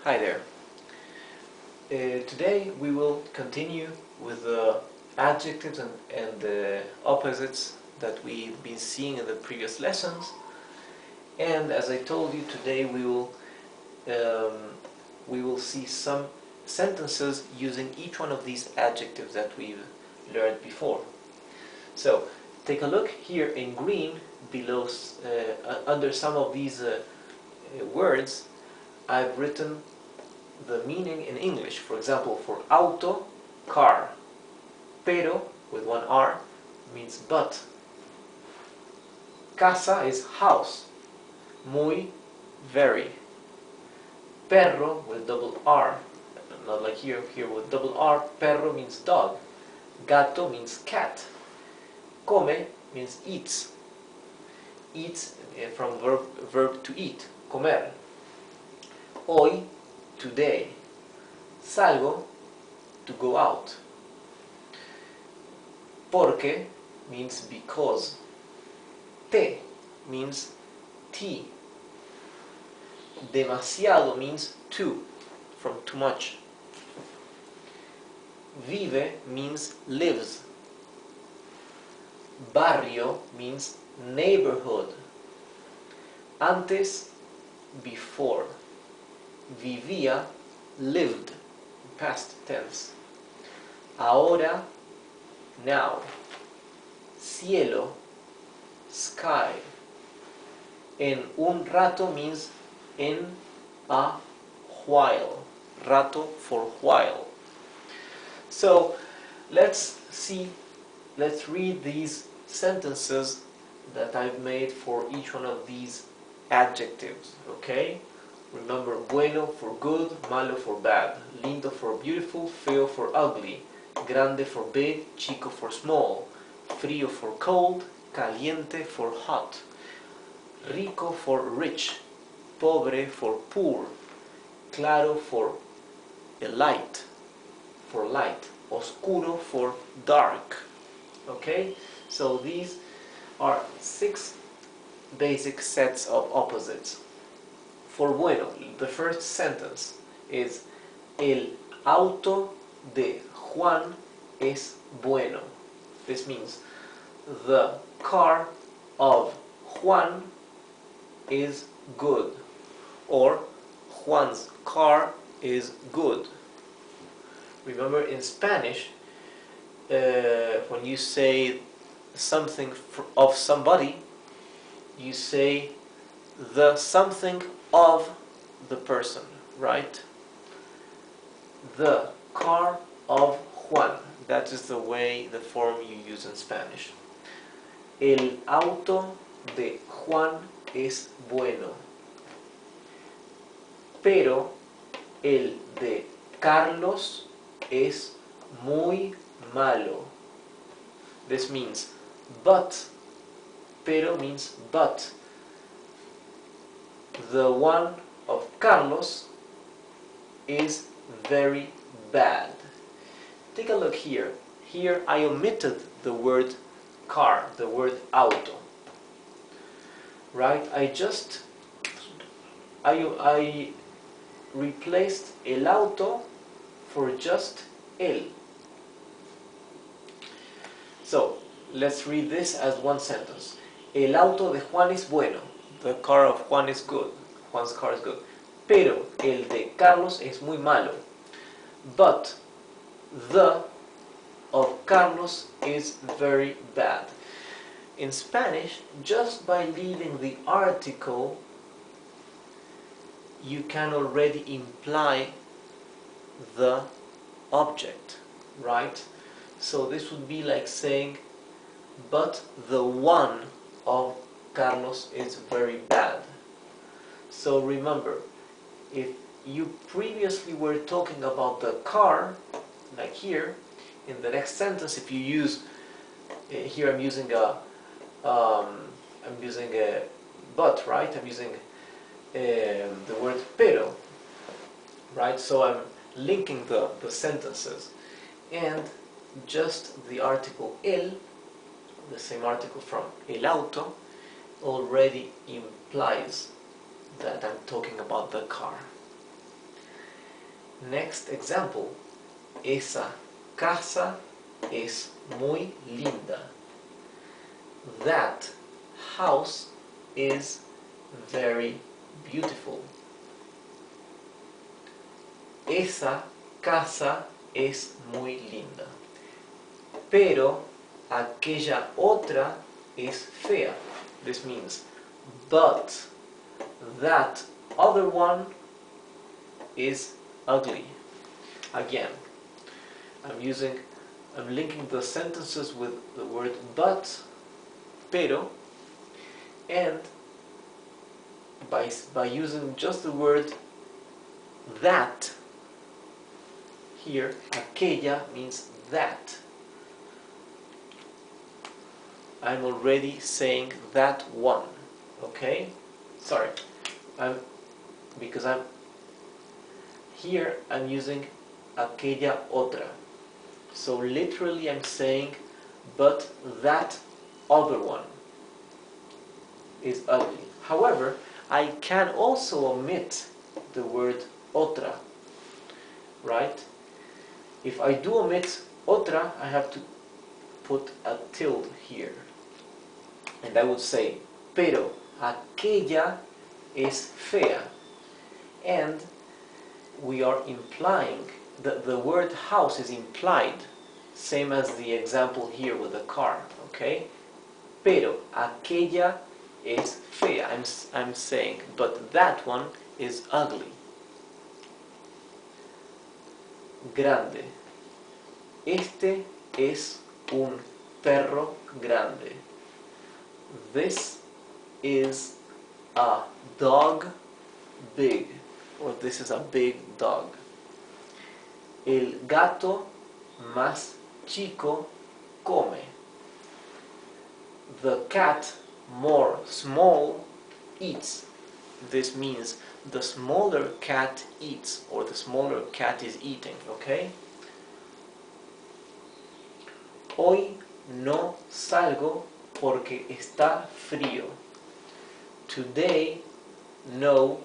Hi there. Today we will continue with the adjectives and the opposites that we've been seeing in the previous lessons. And as I told you, today we will see some sentences using each one of these adjectives that we've learned before. So take a look here in green below, under some of these words. I've written the meaning in English. For example, for auto, car. Pero, with one R, means but. Casa is house. Muy, very. Perro, with double R. Not like here with double R. Perro means dog. Gato means cat. Come means eats. Eats from verb to eat. Comer. Hoy, today. Salgo, to go out. Porque means because. Te means tea. Demasiado means too, from too much. Vive means lives. Barrio means neighborhood. Antes, before. Vivía, lived, past tense. Ahora, now. Cielo, sky. En un rato means in a while. Rato for while. So let's read these sentences that I've made for each one of these adjectives, okay? Remember, bueno for good, malo for bad, lindo for beautiful, feo for ugly, grande for big, chico for small, frío for cold, caliente for hot, rico for rich, pobre for poor, claro for light, oscuro for dark. Okay? So these are 6 basic sets of opposites. For bueno, the first sentence is el auto de Juan es bueno. This means the car of Juan is good, or Juan's car is good. Remember, in Spanish, when you say something of somebody, you say the something of the person, right? The car of Juan. That is the form you use in Spanish. El auto de Juan es bueno. Pero el de Carlos es muy malo. This means but. Pero means but. The one of Carlos is very bad. Take a look here. Here I omitted the word car, the word auto. Right? I replaced el auto for just el. So, let's read this as one sentence. El auto de Juan es bueno. The car of Juan is good. Juan's car is good. Pero el de Carlos es muy malo. But the of Carlos is very bad. In Spanish, just by leaving the article, you can already imply the object, right? So this would be like saying, but the one of Carlos is very bad. So remember, if you previously were talking about the car, like here, in the next sentence, if you use, here I'm using a but, right? I'm using the word pero, right? So I'm linking the sentences, and just the article el, the same article from el auto, already implies that I'm talking about the car. Next example. Esa casa es muy linda. That house is very beautiful. Esa casa es muy linda. Pero aquella otra es fea. This means, but that other one is ugly. Again, I'm linking the sentences with the word but, pero, and by using just the word that, here, aquella means that. I'm already saying that one, okay? Sorry, because I'm using aquella otra. So literally I'm saying, but that other one is ugly. However, I can also omit the word otra, right? If I do omit otra, I have to put a tilde here. And I would say, pero aquella es fea. And we are implying that the word house is implied, same as the example here with the car, okay? Pero aquella es fea. I'm saying, but that one is ugly. Grande. Este es un perro grande. This is a dog big, or this is a big dog. El gato más chico come. The cat more small eats. This means the smaller cat eats, or the smaller cat is eating, okay? Hoy no salgo porque está frío. Today, no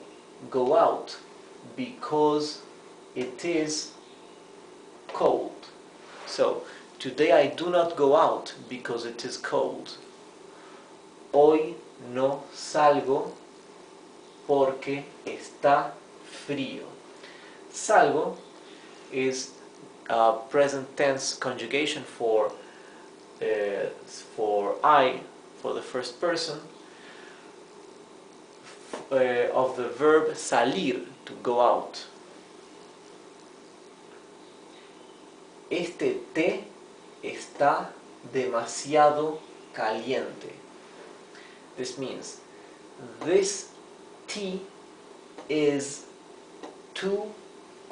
go out because it is cold. So, today I do not go out because it is cold. Hoy no salgo porque está frío. Salgo is a present tense conjugation for I, for the first person, of the verb salir, to go out. Este té está demasiado caliente. This means this tea is too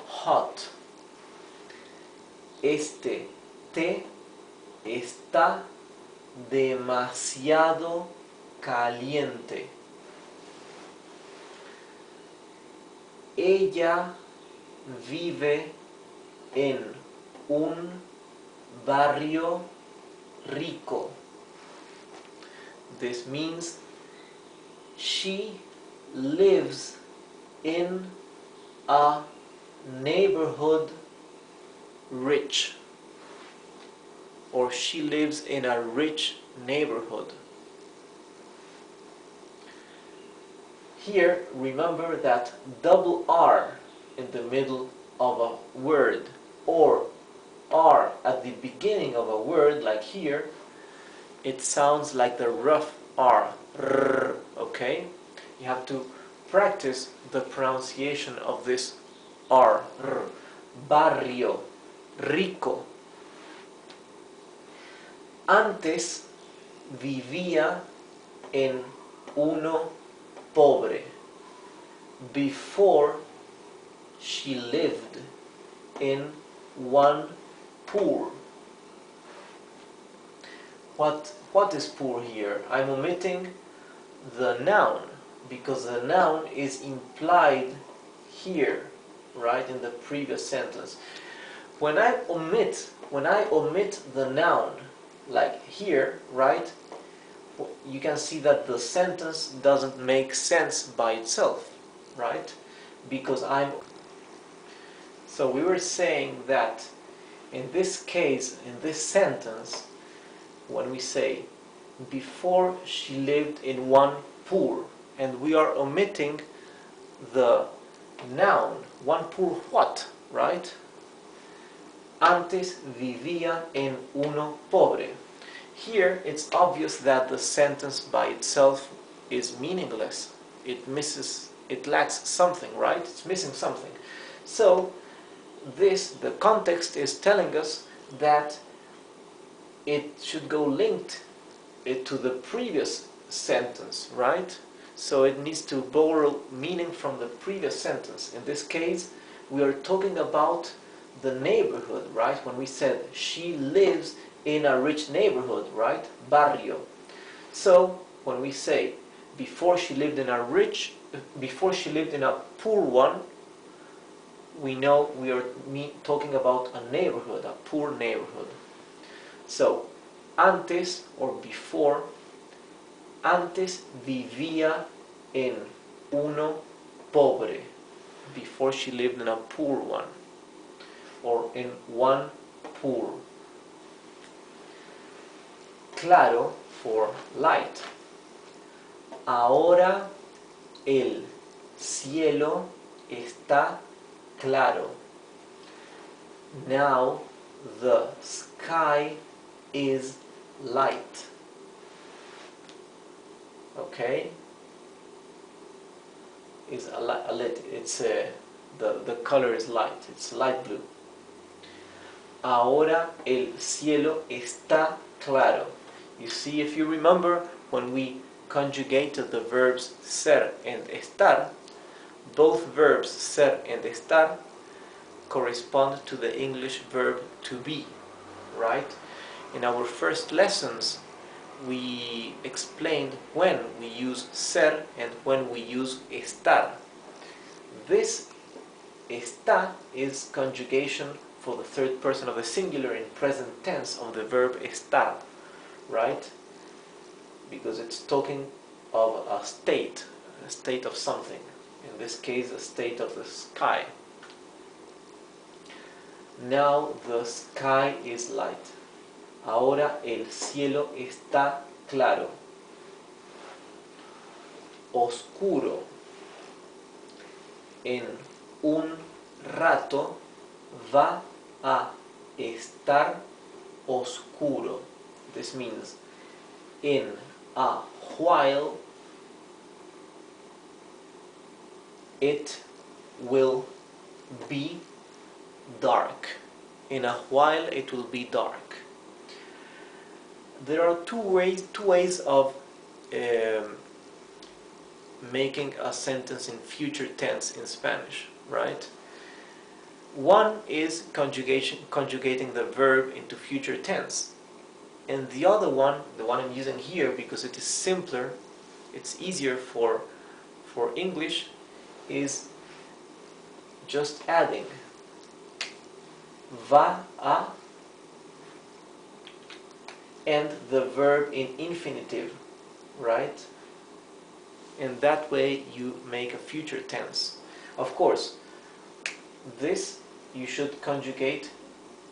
hot. Este té está demasiado caliente. Ella vive en un barrio rico. This means she lives in a neighborhood rich, or she lives in a rich neighborhood. Here, remember that double R in the middle of a word, or R at the beginning of a word, like here, it sounds like the rough R, okay? You have to practice the pronunciation of this R, barrio, rico. Antes vivía en uno pobre. Before, she lived in one poor. What is poor here? I'm omitting the noun because the noun is implied here, right, in the previous sentence. When I omit the noun, like here, right, you can see that the sentence doesn't make sense by itself, right? Because So we were saying that in this case, in this sentence, when we say before she lived in one poor, and we are omitting the noun, one poor what, right? Antes vivía en uno pobre. Here it's obvious that the sentence by itself is meaningless. It lacks something, right? It's missing something. So the context is telling us that it should go linked to the previous sentence, right? So it needs to borrow meaning from the previous sentence. In this case, we are talking about the neighborhood, right? When we said she lives in a rich neighborhood, right? Barrio. So when we say before she lived in a poor one, we know we are talking about a neighborhood, a poor neighborhood. So antes or before, antes vivía en uno pobre, before she lived in a poor one, or in one poor. Claro for light. Ahora el cielo está claro. Now the sky is light. Okay? It's the color is light. It's light blue. Ahora el cielo está claro. You see, if you remember when we conjugated the verbs ser and estar, both verbs ser and estar correspond to the English verb to be, right? In our first lessons, we explained when we use ser and when we use estar. This está is conjugation for the third person of the singular in present tense of the verb estar, right? Because it's talking of a state of something. In this case, a state of the sky. Now the sky is light. Ahora el cielo está claro. Oscuro. En un rato va a estar oscuro. This means in a while it will be dark. In a while it will be dark. There are two ways of making a sentence in future tense in Spanish, right? One is conjugating the verb into future tense. And the other one, the one I'm using here because it is simpler, it's easier for English, is just adding va a and the verb in infinitive, right? And that way you make a future tense. Of course, this you should conjugate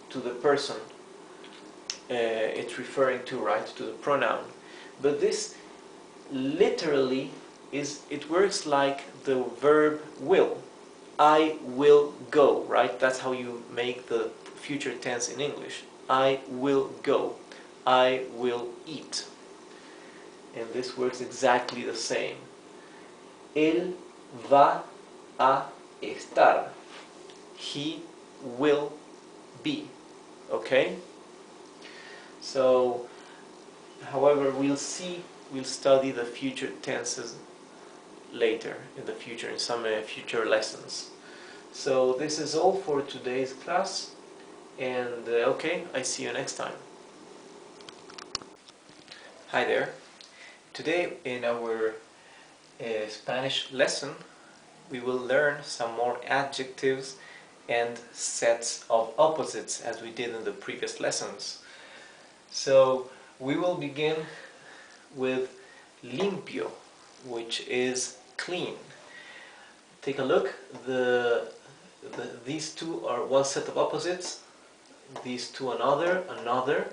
to the person it's referring to, right? To the pronoun. But this literally it works like the verb will. I will go, right? That's how you make the future tense in English. I will go. I will eat. And this works exactly the same. Él va a estar. He will be. Okay? So, however, we'll study the future tenses later in the future, in some future lessons. So this is all for today's class, and okay, I see you next time. Hi there. Today in our Spanish lesson we will learn some more adjectives and sets of opposites as we did in the previous lessons. So we will begin with limpio, which is clean. Take a look. these two are one set of opposites, these two another.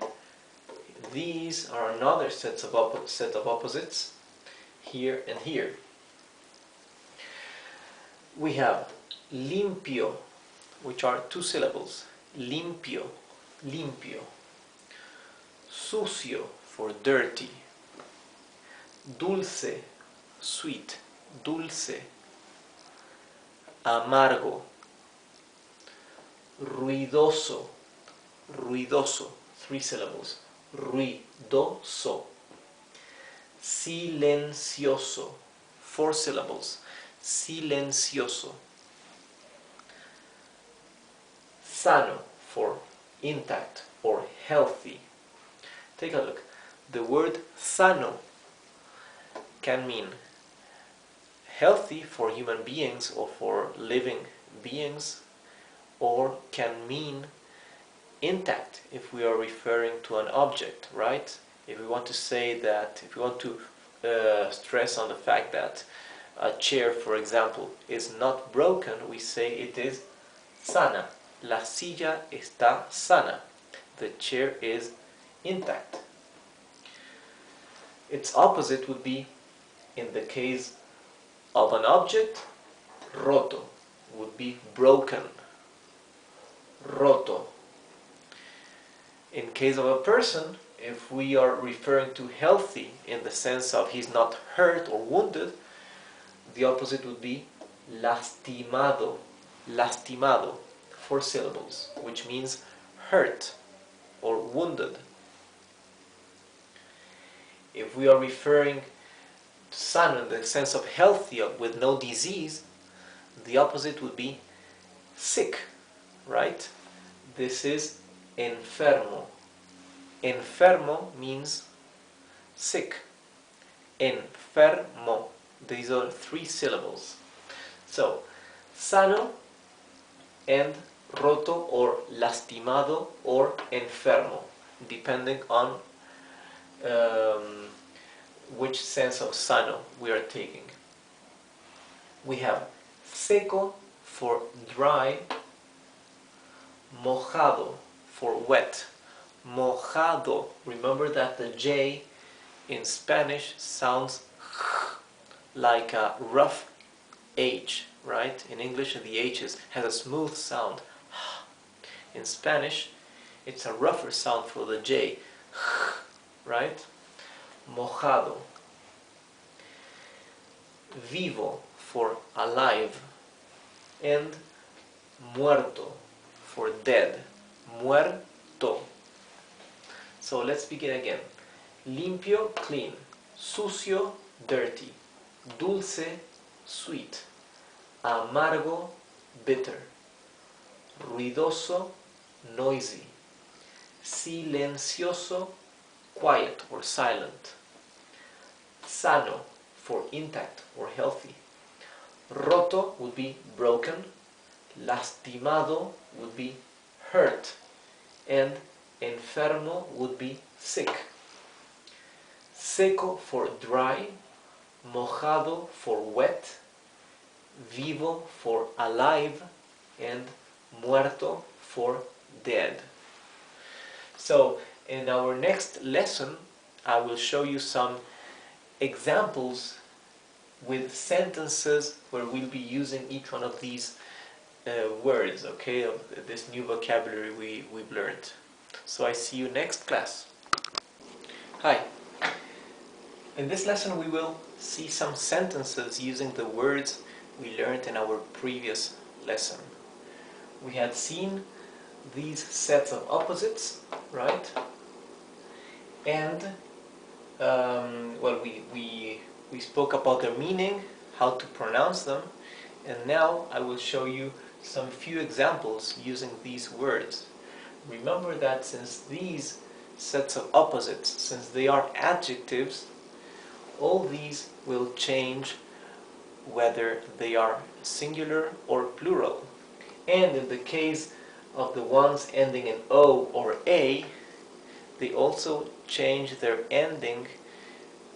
These are another set of opposites, here and here. We have limpio, which are two syllables, limpio, limpio. Sucio, for dirty. Dulce, sweet, dulce. Amargo. Ruidoso, ruidoso, three syllables, ruidoso. Silencioso, four syllables, silencioso. Sano, for intact or healthy. Take a look. The word sano can mean healthy for human beings or for living beings, or can mean intact if we are referring to an object, right? If we want to say that, if we want to stress on the fact that a chair, for example, is not broken, we say it is sana. La silla está sana. The chair is intact. Its opposite would be, in the case of an object, roto, would be broken. Roto. In case of a person, if we are referring to healthy in the sense of he's not hurt or wounded, the opposite would be lastimado. Lastimado, four syllables, which means hurt or wounded. If we are referring to sano in the sense of healthy with no disease, the opposite would be sick, right? This is enfermo. Enfermo means sick. Enfermo. These are three syllables. So, sano and roto or lastimado or enfermo, depending on which sense of sano we are taking. We have seco for dry, mojado for wet. Mojado, remember that the J in Spanish sounds like a rough H, right? In English the H has a smooth sound. In Spanish it's a rougher sound for the J, right? Mojado. Vivo for alive, and muerto for dead. Muerto. So let's begin again. Limpio, clean. Sucio, dirty. Dulce, sweet. Amargo, bitter. Ruidoso, noisy. Silencioso, quiet or silent. Sano, for intact or healthy. Roto would be broken. Lastimado would be hurt. And enfermo would be sick. Seco for dry. Mojado for wet. Vivo for alive. And muerto for dead. So in our next lesson I will show you some examples with sentences where we'll be using each one of these words, okay, of this new vocabulary we've learned. So I see you next class. Hi. In this lesson we will see some sentences using the words we learned in our previous lesson. We had seen these sets of opposites, right? And well, we spoke about their meaning, how to pronounce them, and now I will show you some few examples using these words. Remember that since these sets of opposites, since they are adjectives, all these will change whether they are singular or plural. And in the case of the ones ending in O or A, they also change their ending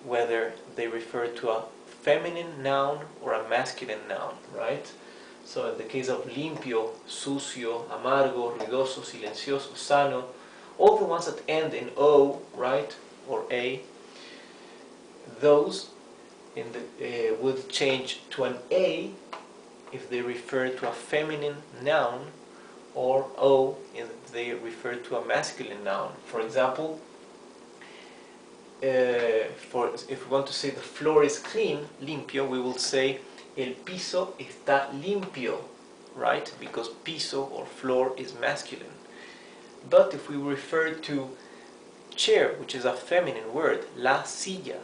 whether they refer to a feminine noun or a masculine noun, right? So in the case of limpio, sucio, amargo, ruidoso, silencioso, sano, all the ones that end in O, right, or A, those would change to an A if they refer to a feminine noun, or O if they refer to a masculine noun. For example, if we want to say the floor is clean, limpio, we will say el piso está limpio, right? Because piso or floor is masculine. But if we refer to chair, which is a feminine word, la silla,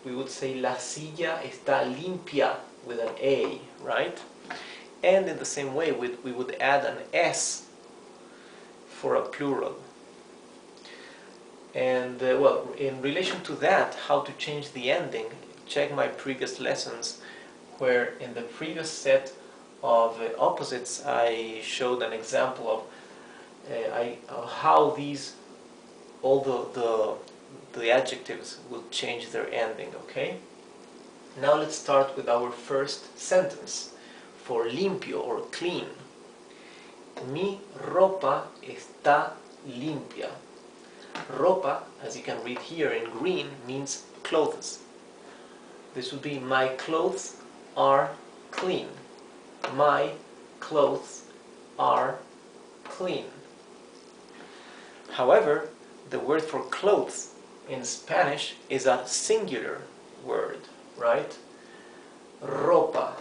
we would say la silla está limpia with an A, right? And in the same way, we would add an S for a plural. And well, in relation to that, how to change the ending, check my previous lessons, where in the previous set of opposites I showed an example of how all the adjectives will change their ending. Okay. Now let's start with our first sentence for limpio or clean. Mi ropa está limpia. Ropa, as you can read here in green, means clothes. This would be my clothes are clean. My clothes are clean. However, the word for clothes in Spanish is a singular word, right? Ropa,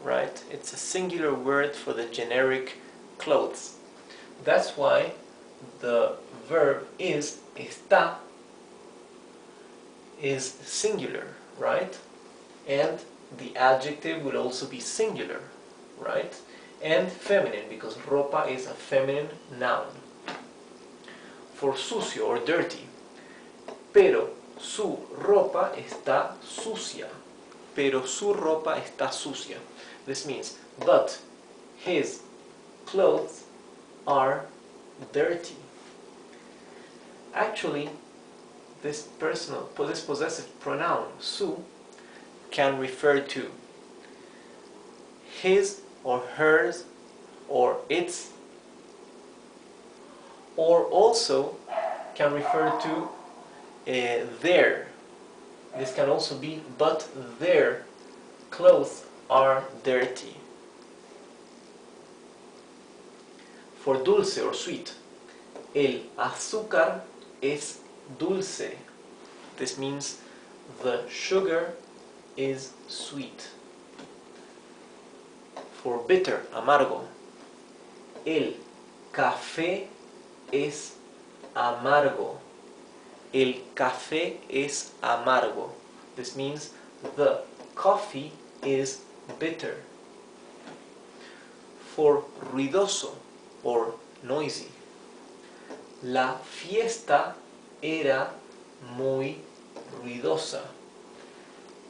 right? It's a singular word for the generic clothes. That's why the verb is está is singular, right? And the adjective will also be singular, right? And feminine, because ropa is a feminine noun. For sucio or dirty, pero su ropa está sucia. Pero su ropa está sucia. This means, but his clothes are dirty. Actually, this possessive pronoun, su, can refer to his or hers or its, or also can refer to their. This can also be, but their clothes are dirty. For dulce or sweet, el azúcar es dulce. This means the sugar is sweet. For bitter, amargo, el café es amargo. El café es amargo. This means the coffee is bitter. For ruidoso or noisy, la fiesta era muy ruidosa.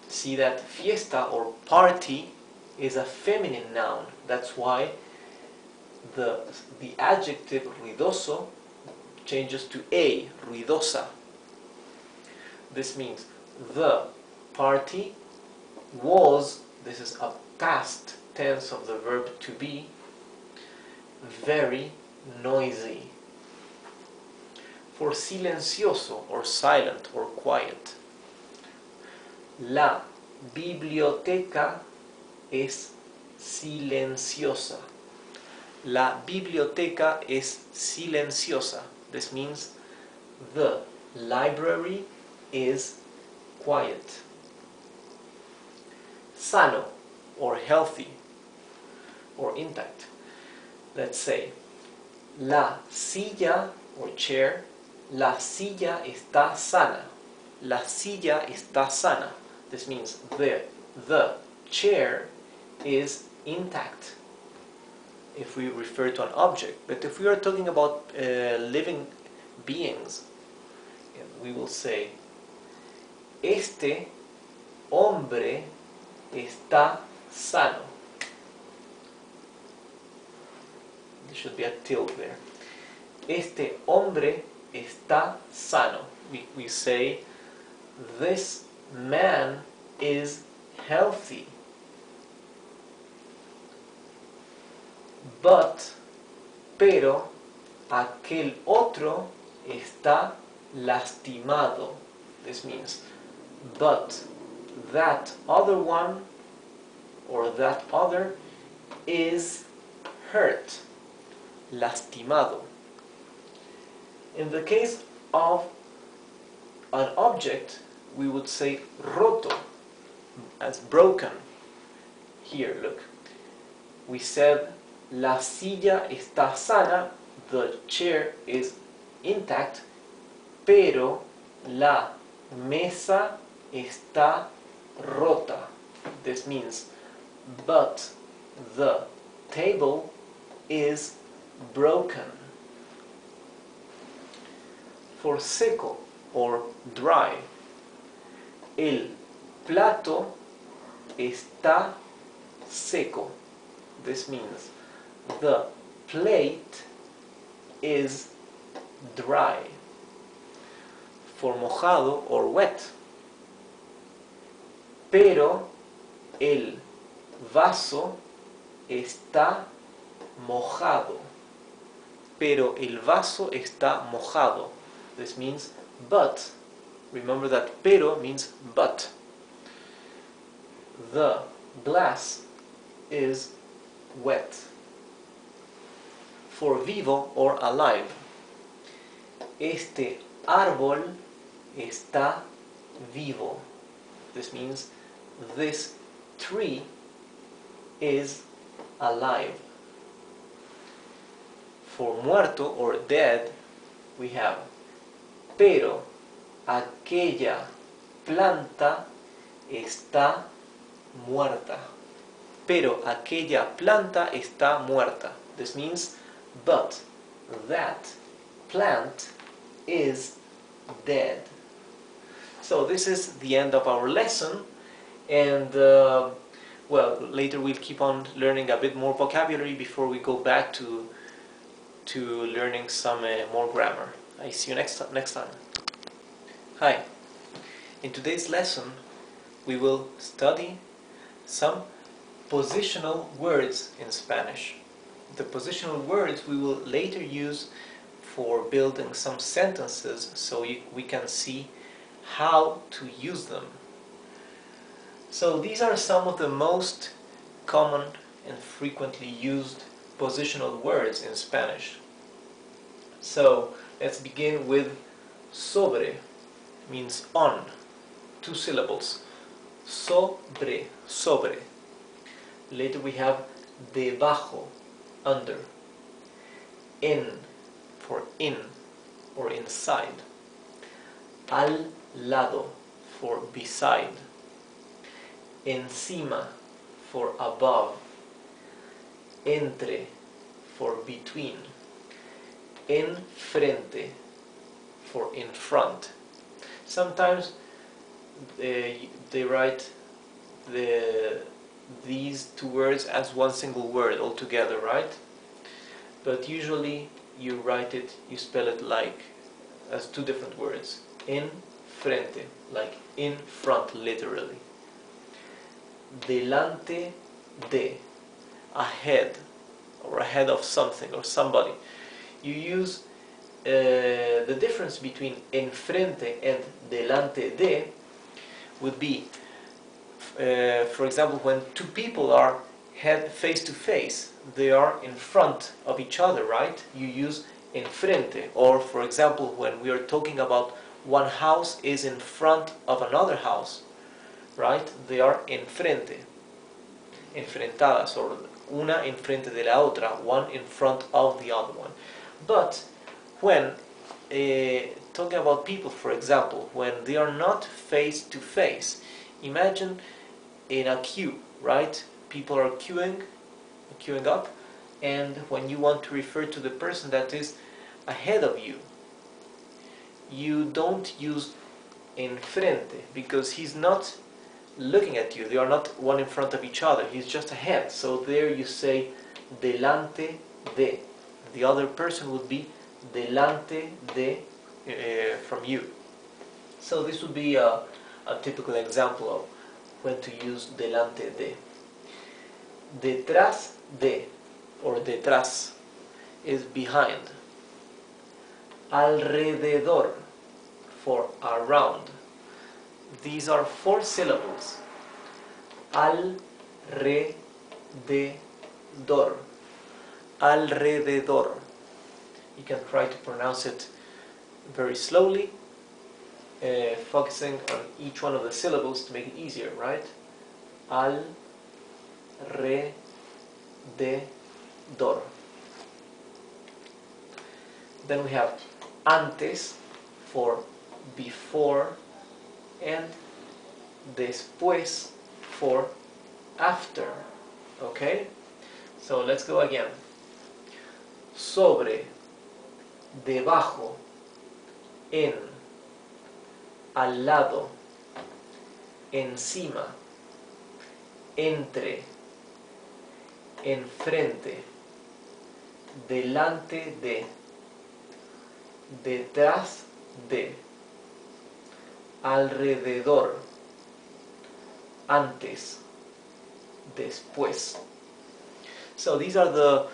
See that fiesta or party is a feminine noun. That's why the adjective ruidoso changes to a, ruidosa. This means the party was, this is a past tense of the verb to be, very noisy. For silencioso or silent or quiet, la biblioteca es silenciosa. La biblioteca es silenciosa. This means the library is quiet. Sano or healthy or intact. Let's say la silla or chair, la silla está sana. La silla está sana. This means the chair is intact if we refer to an object. But if we are talking about living beings, we will say este hombre está sano. There should be a tilde there. Este hombre está sano. We say this man is healthy. but, pero, aquel otro está lastimado. This means, but that other one or that other is hurt, lastimado. In the case of an object, we would say roto, as broken. Here, look. We said la silla está sana, the chair is intact, pero la mesa está rota. This means, but the table is broken. For seco or dry, el plato está seco. This means the plate is dry. For mojado or wet, pero el vaso está mojado. Pero el vaso está mojado. This means but. Remember that pero means but. The glass is wet. For vivo or alive, este árbol está vivo. This means this tree is alive. For muerto or dead, we have pero aquella planta está muerta. Pero aquella planta está muerta. This means, but that plant is dead. So this is the end of our lesson, and well, later we'll keep on learning a bit more vocabulary before we go back to learning some more grammar. I see you next time. Hi. In today's lesson, we will study some positional words in Spanish. The positional words we will later use for building some sentences so we can see how to use them. So these are some of the most common and frequently used positional words in Spanish. So let's begin with sobre, means on, 2 syllables. Sobre, sobre. Later we have debajo, under. En, for in or inside. Al lado, for beside. Encima, for above. Entre, for between. En frente, for in front. Sometimes they write these 2 words as one single word altogether, right? But usually you spell it like as 2 different words. En frente, like in front, literally. Delante de, ahead, or ahead of something or somebody. You use the difference between enfrente and delante de would be, for example, when 2 people are face to face, they are in front of each other, right? You use enfrente. Or, for example, when we are talking about one house is in front of another house, right? They are enfrente, enfrentadas, or una enfrente de la otra, one in front of the other one. But when talking about people, for example, when they are not face to face, imagine in a queue, right? People are queuing up, and when you want to refer to the person that is ahead of you, you don't use enfrente because he's not looking at you. They are not one in front of each other. He's just ahead. So there you say delante de. The other person would be delante de from you. So this would be a typical example of when to use delante de. Detrás de, or detrás is behind. Alrededor for around. These are 4 syllables. Alrededor. Alrededor. You can try to pronounce it very slowly, focusing on each one of the syllables to make it easier, right? Alrededor. Then we have antes for before and después for after. Okay? So let's go again. Sobre, debajo, en, al lado, encima, entre, enfrente, delante de, detrás de, alrededor, antes, después. So these are the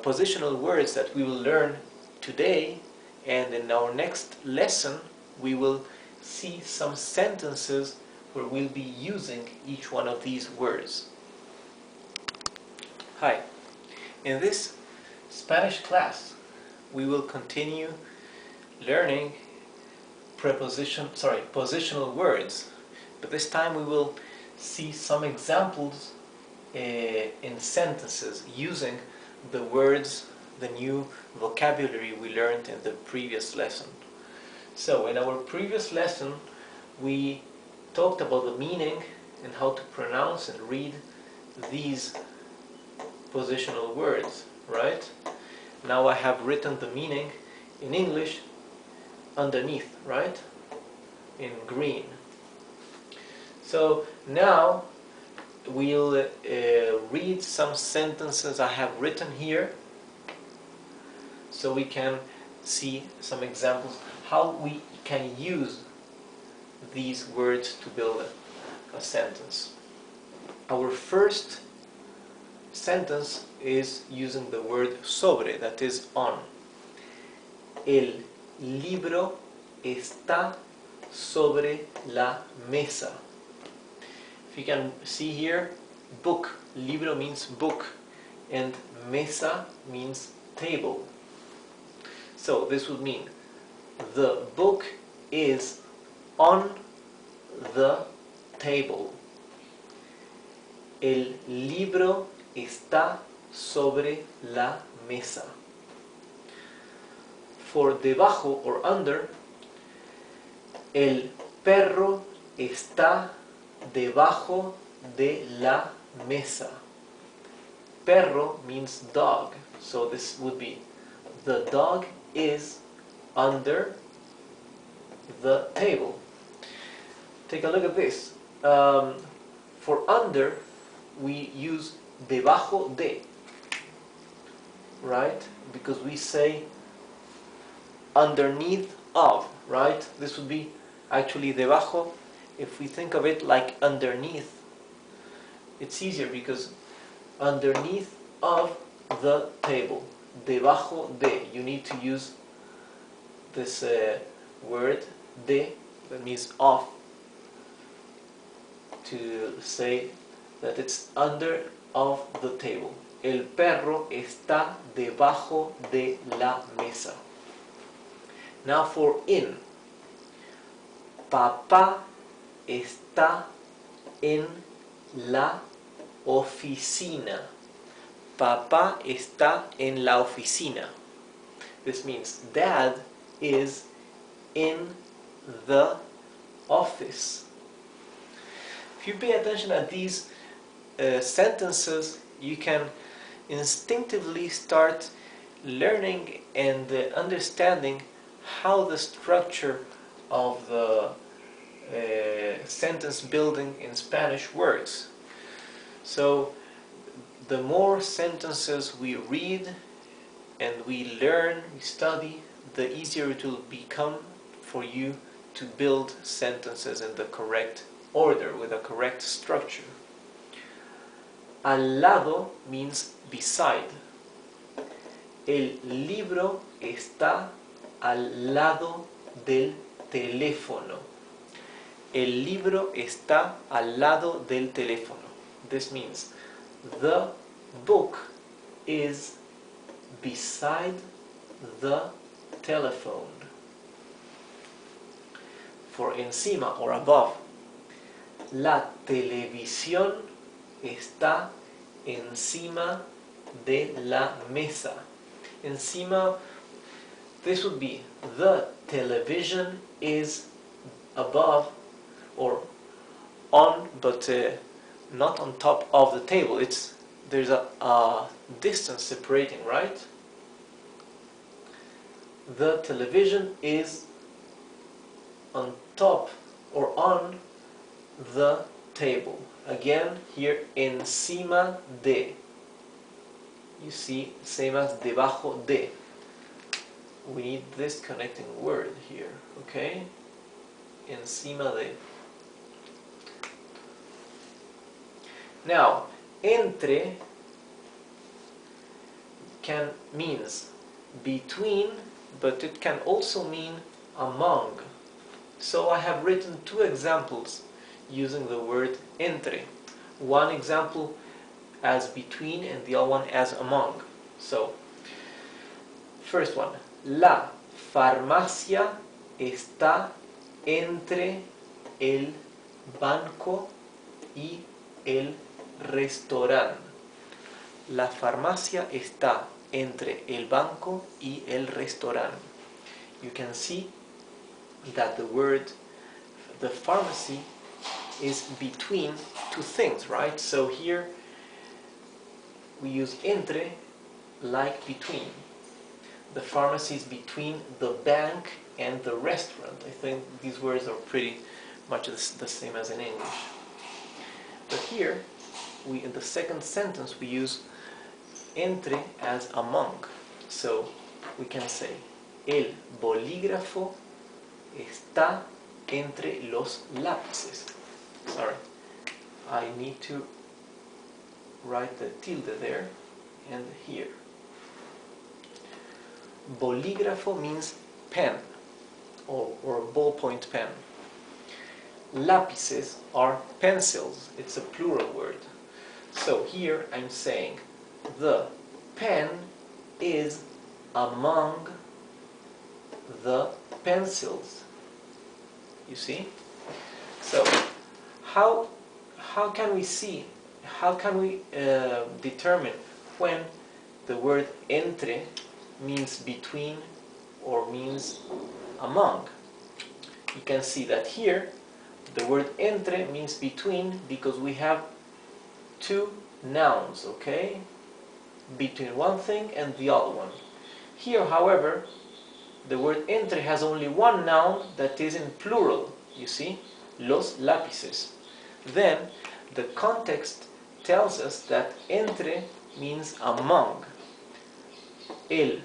positional words that we will learn today, and in our next lesson we will see some sentences where we'll be using each one of these words. Hi, in this Spanish class we will continue learning positional words, but this time we will see some examples in sentences using the words, the new vocabulary we learned in the previous lesson. So in our previous lesson we talked about the meaning and how to pronounce and read these positional words, right? Now I have written the meaning in English underneath, right? In green. So now we'll read some sentences I have written here so we can see some examples how we can use these words to build a sentence. Our first sentence is using the word sobre, that is on. El libro está sobre la mesa. If you can see here, book, libro means book, and mesa means table. So this would mean the book is on the table. El libro está sobre la mesa. For debajo or under, el perro está debajo de la mesa. Perro means dog, so this would be the dog is under the table. Take a look at this. For under, we use debajo de, right? Because we say underneath of, right? This would be actually debajo. If we think of it like underneath, it's easier because underneath of the table, debajo de, you need to use this word de, that means of, to say that it's under of the table. El perro está debajo de la mesa. Now for in. Papá está en la oficina. Papá está en la oficina. This means dad is in the office. If you pay attention at these sentences, you can instinctively start learning and understanding how the structure of the sentence building in Spanish works. So the more sentences we read and we learn, we study, the easier it will become for you to build sentences in the correct order, with a correct structure. Al lado means beside. El libro está al lado del teléfono. El libro está al lado del teléfono. This means the book is beside the telephone. For encima or above. La televisión está encima de la mesa. Encima, this would be the television is above or on, but not on top of the table. There's a distance separating, right? The television is on top or on the table. Again, here, encima de. You see, same as debajo de. We need this connecting word here, okay? Encima de. Now, entre means between, but it can also mean among. So I have written two examples using the word entre. One example as between and the other one as among. So, first one. La farmacia está entre el banco y el restaurante. La farmacia está entre el banco y el restaurante. You can see that the pharmacy is between two things, right? So here we use entre like between. The pharmacy is between the bank and the restaurant. I think these words are pretty much the same as in English. But here, in the second sentence, we use entre as among. So we can say, el bolígrafo está entre los lápices. Sorry, I need to write the tilde there and here. Bolígrafo means pen or ballpoint pen. Lápices are pencils. It's a plural word. So here I'm saying the pen is among the pencils. You see? So how can we see? How can we determine when the word entre means between or means among? You can see that here the word entre means between because we have two nouns, okay? Between one thing and the other one. Here, however, the word entre has only one noun that is in plural, you see? Los lápices. Then the context tells us that entre means among. El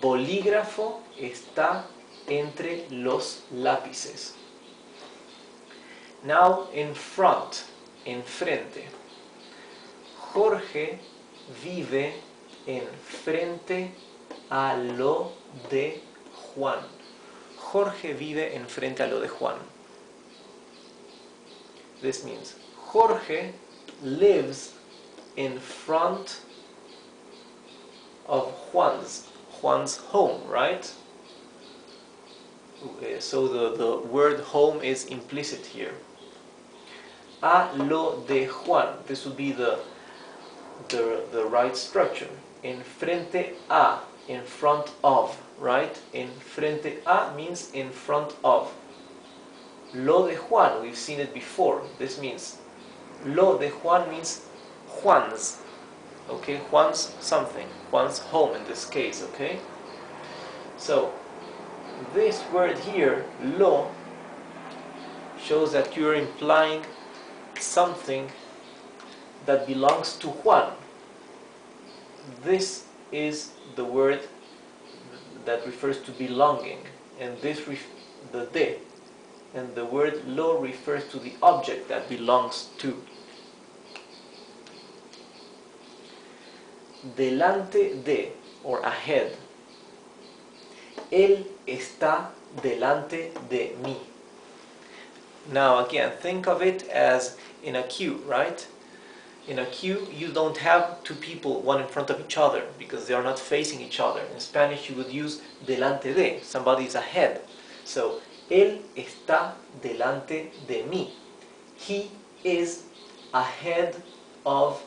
bolígrafo está entre los lápices. Now in front, en frente. Jorge vive en frente a lo de Juan. Jorge vive en frente a lo de Juan. This means Jorge lives in front of Juan's home, right? So the word home is implicit here. A lo de Juan. This would be the right structure. En frente a, in front of, right? En frente a means in front of. Lo de Juan, we've seen it before. This means lo de Juan means Juan's. Okay, Juan's something. Juan's home in this case, okay? So, this word here, lo, shows that you're implying something that belongs to Juan. This is the word that refers to belonging, and this the de, and the word lo refers to the object that belongs to. delante de, or ahead. Él está delante de mí. Now again, think of it as in a queue, right? In a queue, you don't have two people, one in front of each other, because they are not facing each other. In Spanish, you would use delante de, somebody is ahead. So, él está delante de mí. He is ahead of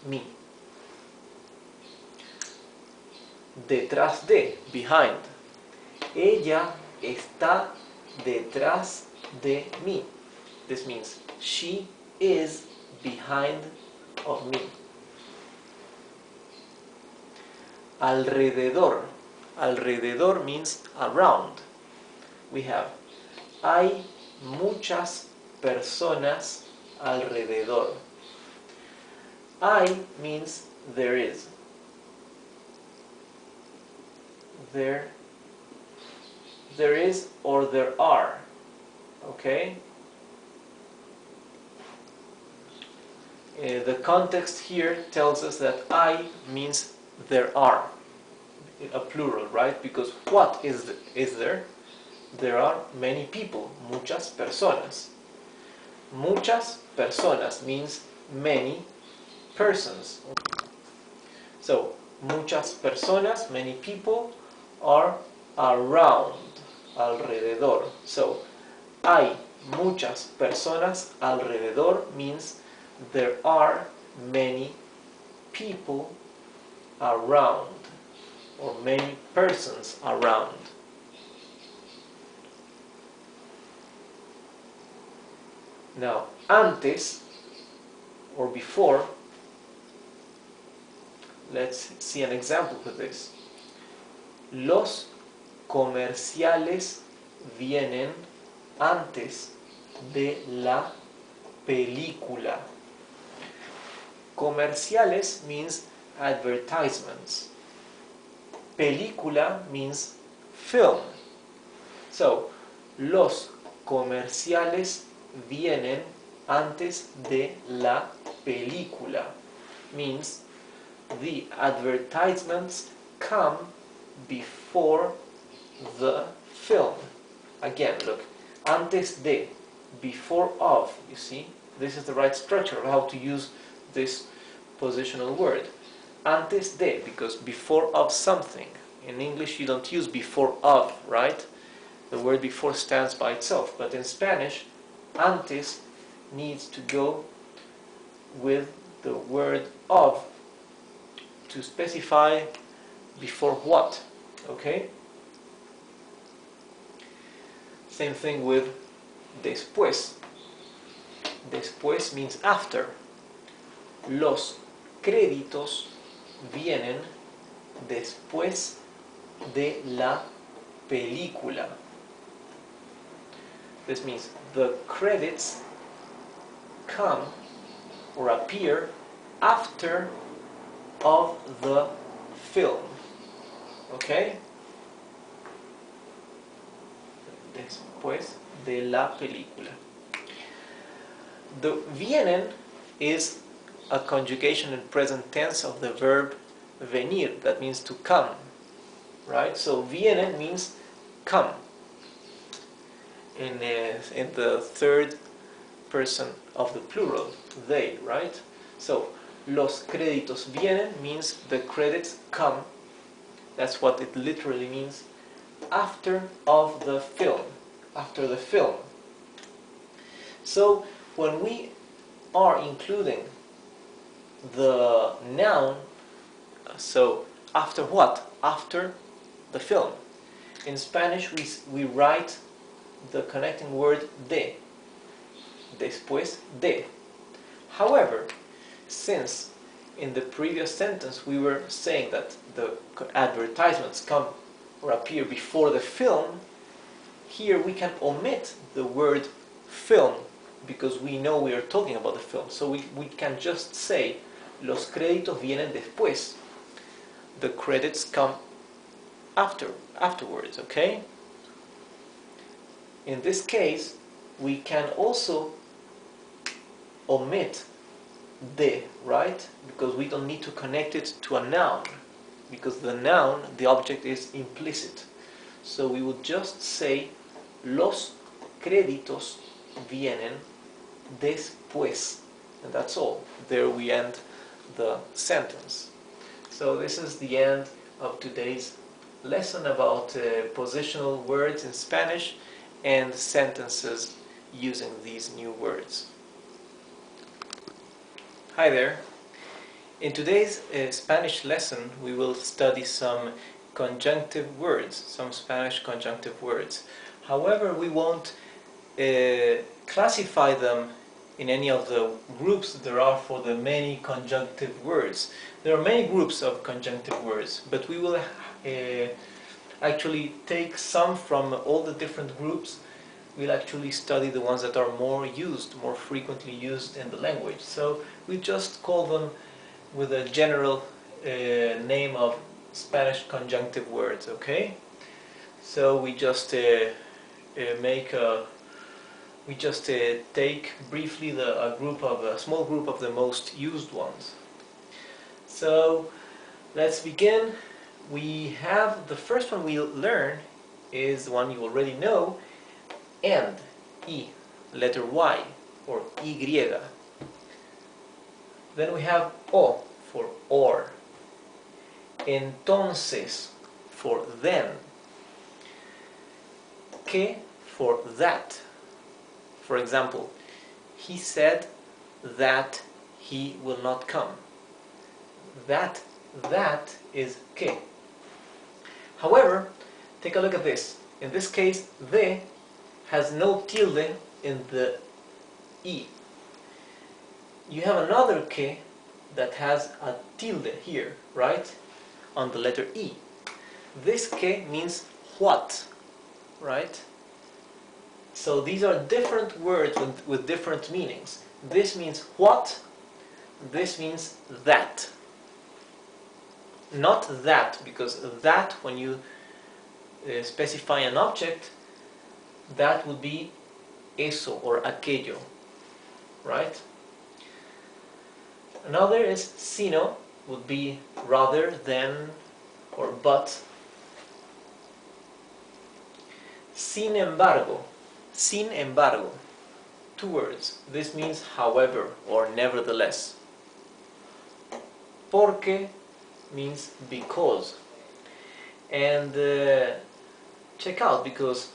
me. Detrás de, behind. Ella está detrás de mí. This means she is behind of me. Alrededor. Alrededor means around. We have hay muchas personas alrededor. Hay means there is. There is or there are. Okay? The context here tells us that hay means there are, a plural, right? Because what is there? There are many people, muchas personas. Muchas personas means many persons. So, muchas personas, many people, are around, alrededor. So, hay muchas personas alrededor means there are many people around, or many persons around. Now, antes, or before, let's see an example for this. Los comerciales vienen antes de la película. Comerciales means advertisements. Película means film. So, los comerciales vienen antes de la película. Means the advertisements come before the film. Again, look, antes de, before of, you see? This is the right structure of how to use this positional word. Antes de, because before of something. In English you don't use before of, right? The word before stands by itself. But in Spanish, antes needs to go with the word of to specify before what, okay? Same thing with después. Después means after. Los créditos vienen después de la película. This means the credits come or appear after of the film. Okay? Después de la película. The vienen is a conjugation in present tense of the verb venir, that means to come, right? So vienen means come in the third person of the plural, they, right? So los créditos vienen means the credits come. That's what it literally means. After of the film, after the film. So when we are including the noun, so after what? After the film. In Spanish we write the connecting word de, después de. However, since in the previous sentence we were saying that the advertisements come or appear before the film, here we can omit the word film because we know we are talking about the film. So we can just say los créditos vienen después. The credits come afterwards, okay? In this case, we can also omit de, right? Because we don't need to connect it to a noun, because the noun, the object, is implicit. So we would just say los créditos vienen después, and that's all. There we end the sentence. So this is the end of today's lesson about positional words in Spanish and sentences using these new words. Hi there. In today's Spanish lesson we will study some conjunctive words, some Spanish conjunctive words. However, we won't classify them in any of the groups there are for the many conjunctive words. There are many groups of conjunctive words, but we will actually take some from all the different groups. We'll actually study the ones that are more used, more frequently used in the language. So we just call them with a general name of Spanish conjunctive words, okay? So we just take briefly a small group of the most used ones. So let's begin. We have the first one we'll learn is the one you already know, and, y, letter Y or Y. Then we have o for or, entonces for then, que for that. For example, he said that he will not come. That is que. However, take a look at this. In this case, de has no tilde in the I. You have another que that has a tilde here, right? On the letter I. This que means what, right? So these are different words with different meanings. This means what, this means that. Not that, because that, when you specify an object, that would be eso or aquello, right? Another is sino, would be rather than or but. Sin embargo, two words. This means however or nevertheless. Porque means because. And check out, because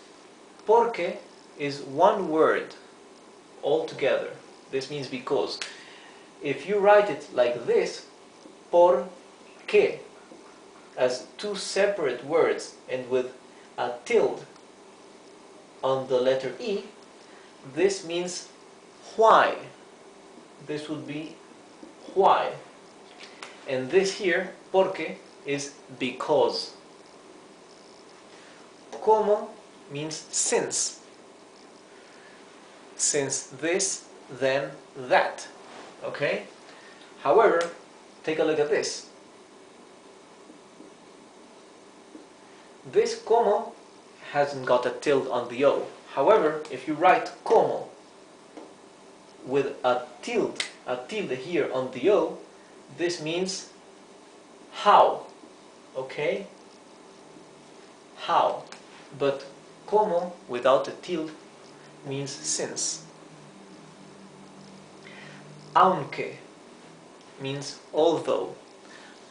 porque is one word altogether. This means because. If you write it like this, por qué, as two separate words and with a tilde on the letter I, this means why. This would be why. And this here, porque, is because. Como means since. Since this, then that. Okay? However, take a look at this. This como hasn't got a tilde on the O. However, if you write como with a tilde here on the O, this means how. Okay? How. But como without a tilde means since. Aunque means although.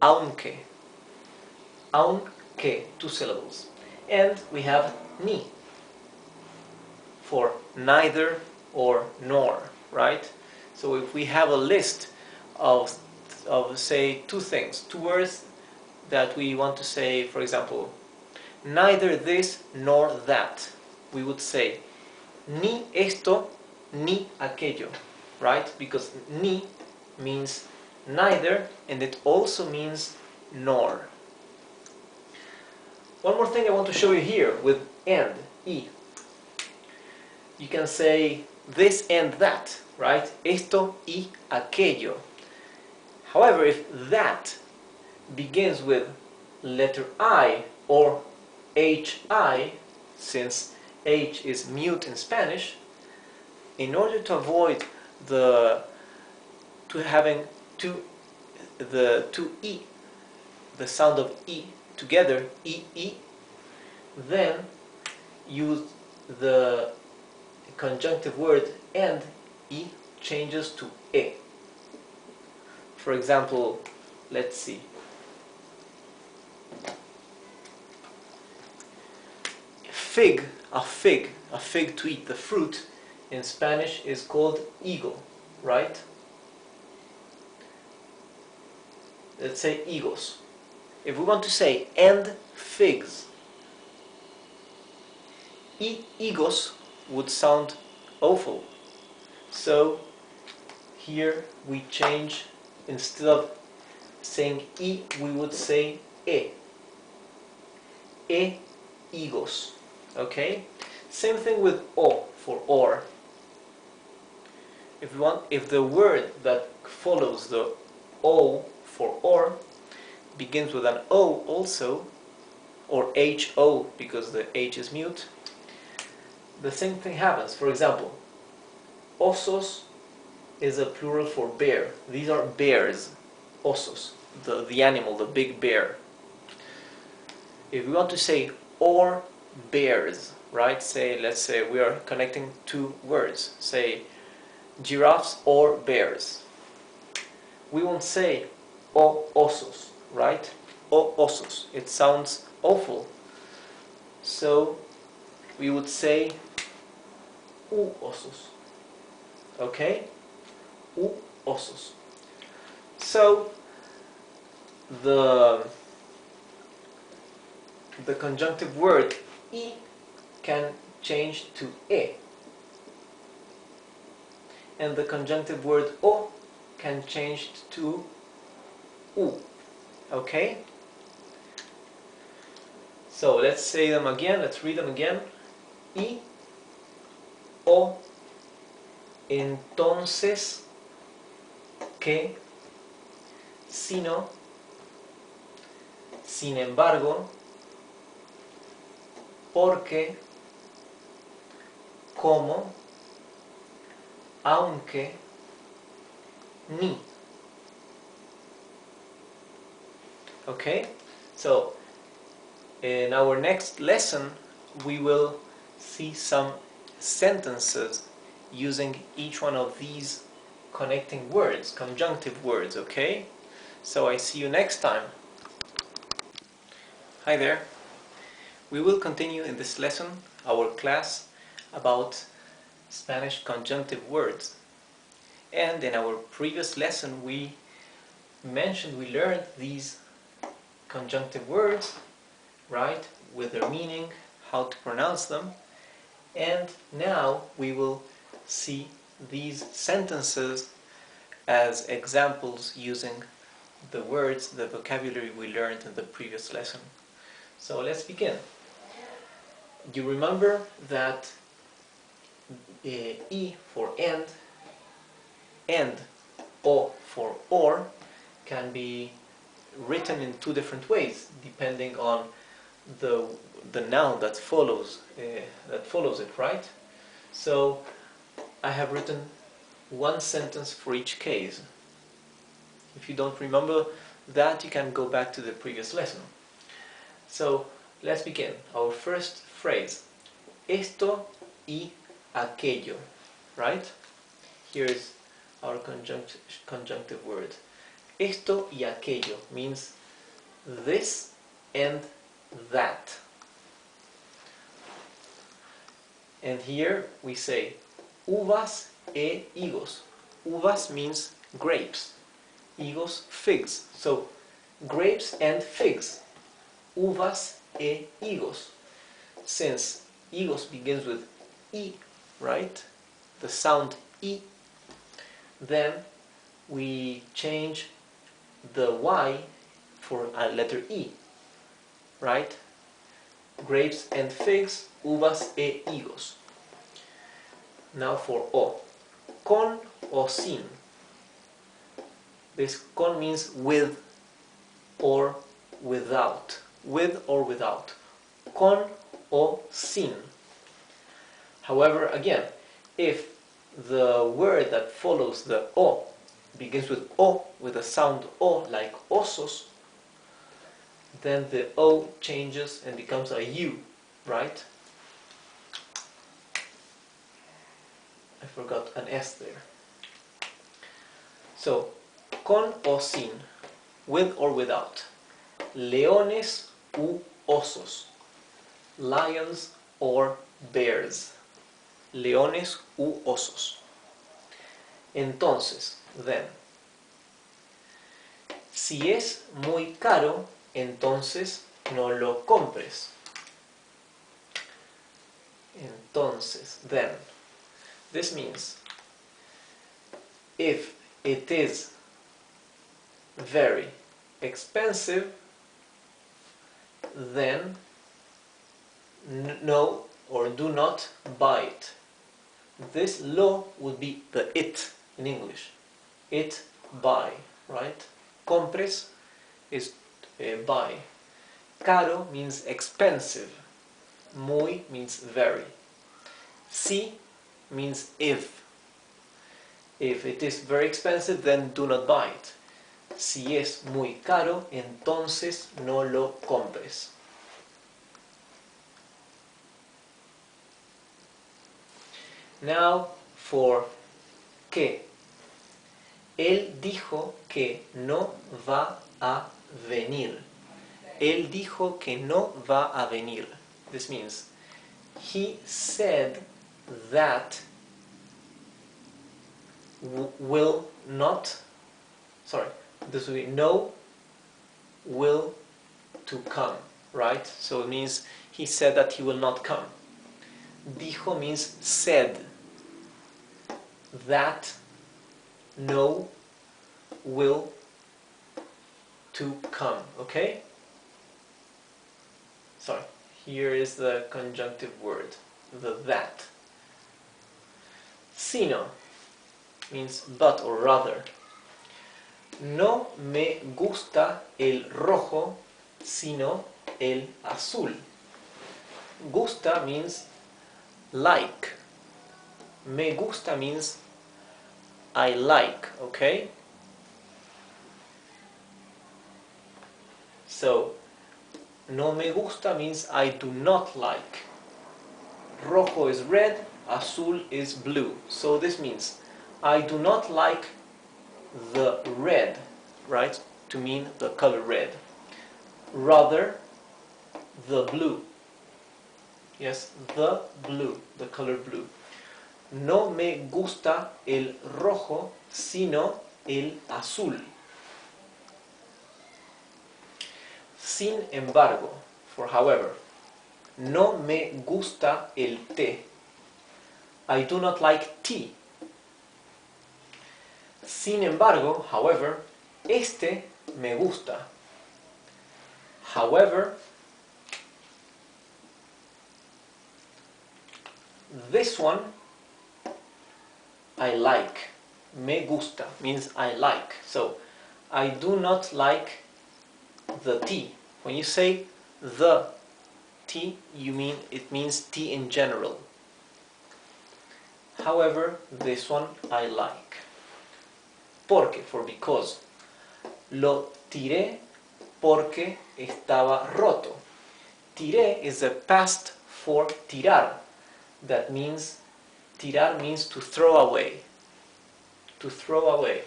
Aunque. Aunque, two syllables. And we have ni for neither or nor, right? So if we have a list of say two things, two words that we want to say, for example, neither this nor that, we would say ni esto ni aquello, right? Because ni means neither and it also means nor. One more thing I want to show you here with and, y. You can say this and that, right? Esto y aquello. However, if that begins with letter I or HI, since H is mute in Spanish, in order to avoid the to having two E, the sound of E together, E, E, then use the conjunctive word and E changes to E. For example, let's see. Fig, a fig to eat, the fruit in Spanish is called higo, right? Let's say higos. If we want to say and figs, higos would sound awful. So here we change, instead of saying I, we would say E. E higos. Okay? Same thing with O for or. If the word that follows the O for or begins with an O also, or HO because the H is mute, the same thing happens. For example, osos is a plural for bear. These are bears, osos, the animal, the big bear. If we want to say or bears, right? Let's say we are connecting two words. Say giraffes or bears. We won't say o osos, right? O osos. It sounds awful. So we would say u osos. Okay? U osos. So the conjunctive word I can change to E, and the conjunctive word O can change to U. Okay? So let's say them again, let's read them again. I, O, entonces, que, sino, sin embargo, porque, como, aunque, ni. Okay? So, in our next lesson, we will see some sentences using each one of these connecting words, conjunctive words, okay? So I see you next time. Hi there. We will continue in this lesson our class about Spanish conjunctive words. And in our previous lesson we learned these conjunctive words, right, with their meaning, how to pronounce them, and now we will see these sentences as examples using the words, the vocabulary we learned in the previous lesson. So let's begin. You remember that I for and O for or can be written in two different ways depending on the noun that follows it, right? So I have written one sentence for each case. If you don't remember that, you can go back to the previous lesson. So let's begin. Our first phrase, esto y aquello, right? Here is our conjunctive word. Esto y aquello means this and that. And here we say uvas e higos. Uvas means grapes, higos figs. So grapes and figs. Uvas e higos. Since higos begins with I, right? The sound I, then we change the Y for a letter E, right? Grapes and figs, uvas e higos. Now for O. Con o sin. This con means with or without. With or without. Con o sin. However, again, if the word that follows the O begins with O, with a sound O, like osos, then the O changes and becomes a U, right? I forgot an S there. So, con o sin, with or without. Leones u osos. Lions or bears. Leones u osos. Entonces, then. Si es muy caro, entonces no lo compres. Entonces, then. This means if it is very expensive, then no or do not buy it. This lo would be the it in English. It, buy, right? Compres is buy. Caro means expensive. Muy means very. Si means if. If it is very expensive, then do not buy it. Si es muy caro, entonces no lo compres. Now for que. Él dijo que no va a venir. Él dijo que no va a venir. This means he said that will not, this will be no will to come, right? So it means he said that he will not come. Dijo means said that no will to come, okay? Sorry, here is the conjunctive word, the that. Sino means but or rather. No me gusta el rojo, sino el azul. Gusta means like. Me gusta means I like, okay? So, no me gusta means I do not like. Rojo is red, azul is blue. So this means I do not like the red, right? To mean the color red. Rather, the blue. Yes, the blue, the color blue. No me gusta el rojo, sino el azul. Sin embargo, for however, no me gusta el té. I do not like tea. Sin embargo, however, este me gusta. However, this one I like. Me gusta means I like. So, I do not like the tea. When you say the tea, it means tea in general. However, this one I like. Porque, for because. Lo tiré porque estaba roto. Tiré is the past for tirar. That means, tirar means to throw away. To throw away.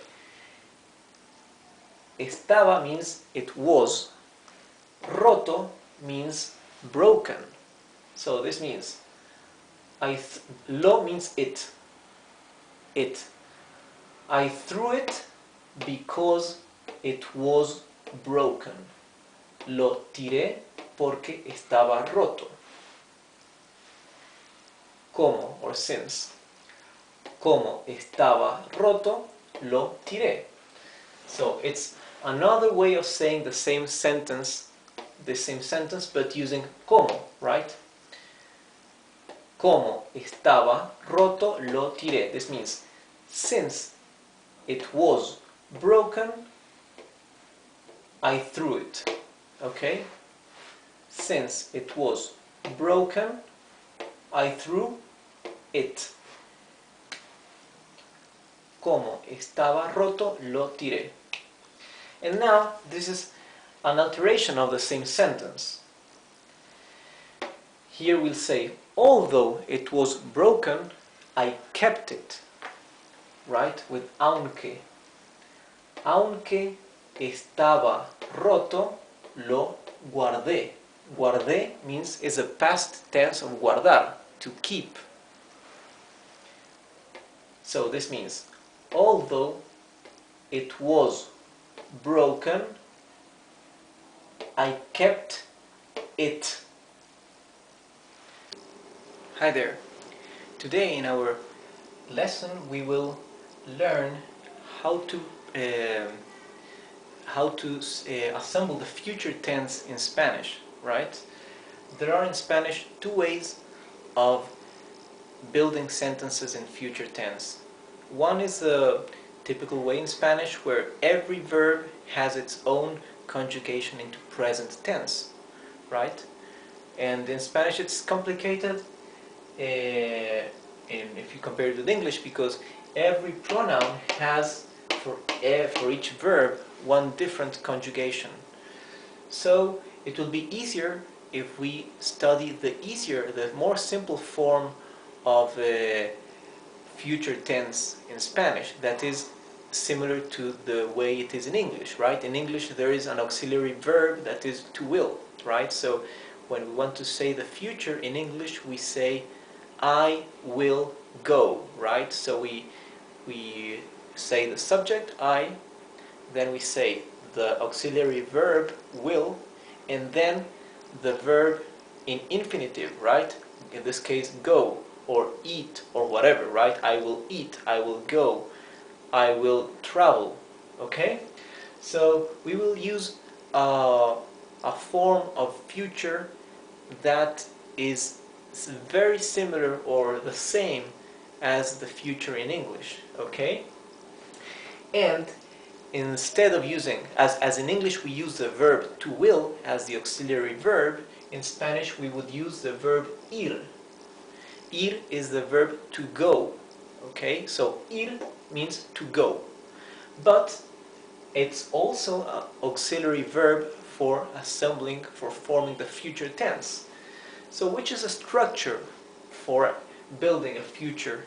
Estaba means it was. Roto means broken. So this means, lo means it. It. I threw it because it was broken. Lo tiré porque estaba roto. Como or since. Como estaba roto, lo tiré. So it's another way of saying the same sentence but using como, right? Como estaba roto, lo tiré. This means since it was broken, I threw it. Okay? Since it was broken, I threw it. como estaba roto, lo tiré. And now, this is an alteration of the same sentence. Here we'll say, although it was broken, I kept it. Right? With aunque. Aunque estaba roto, lo guardé. Guardé means is a past tense of guardar, to keep. So this means, although it was broken, I kept it. Hi there. Today in our lesson we will learn how to assemble the future tense in Spanish, right? There are in Spanish two ways of building sentences in future tense. One is the typical way in Spanish where every verb has its own conjugation into present tense, right? And in Spanish it's complicated if you compare it with English, because every pronoun has for each verb one different conjugation. So it will be easier if we study the more simple form of future tense in Spanish, that is similar to the way it is in English, right? In English there is an auxiliary verb that is to will, right? So when we want to say the future in English, we say I will go, right? So we say the subject I, then we say the auxiliary verb will, and then the verb in infinitive, right? In this case, go or eat or whatever, right? I will eat, I will go, I will travel, okay? So we will use a form of future that is very similar or the same as the future in English, okay? And instead of using, as in English we use the verb to will as the auxiliary verb, in Spanish we would use the verb ir. Ir is the verb to go, okay? So ir means to go, but it's also an auxiliary verb for assembling, for forming the future tense. So which is a structure for building a future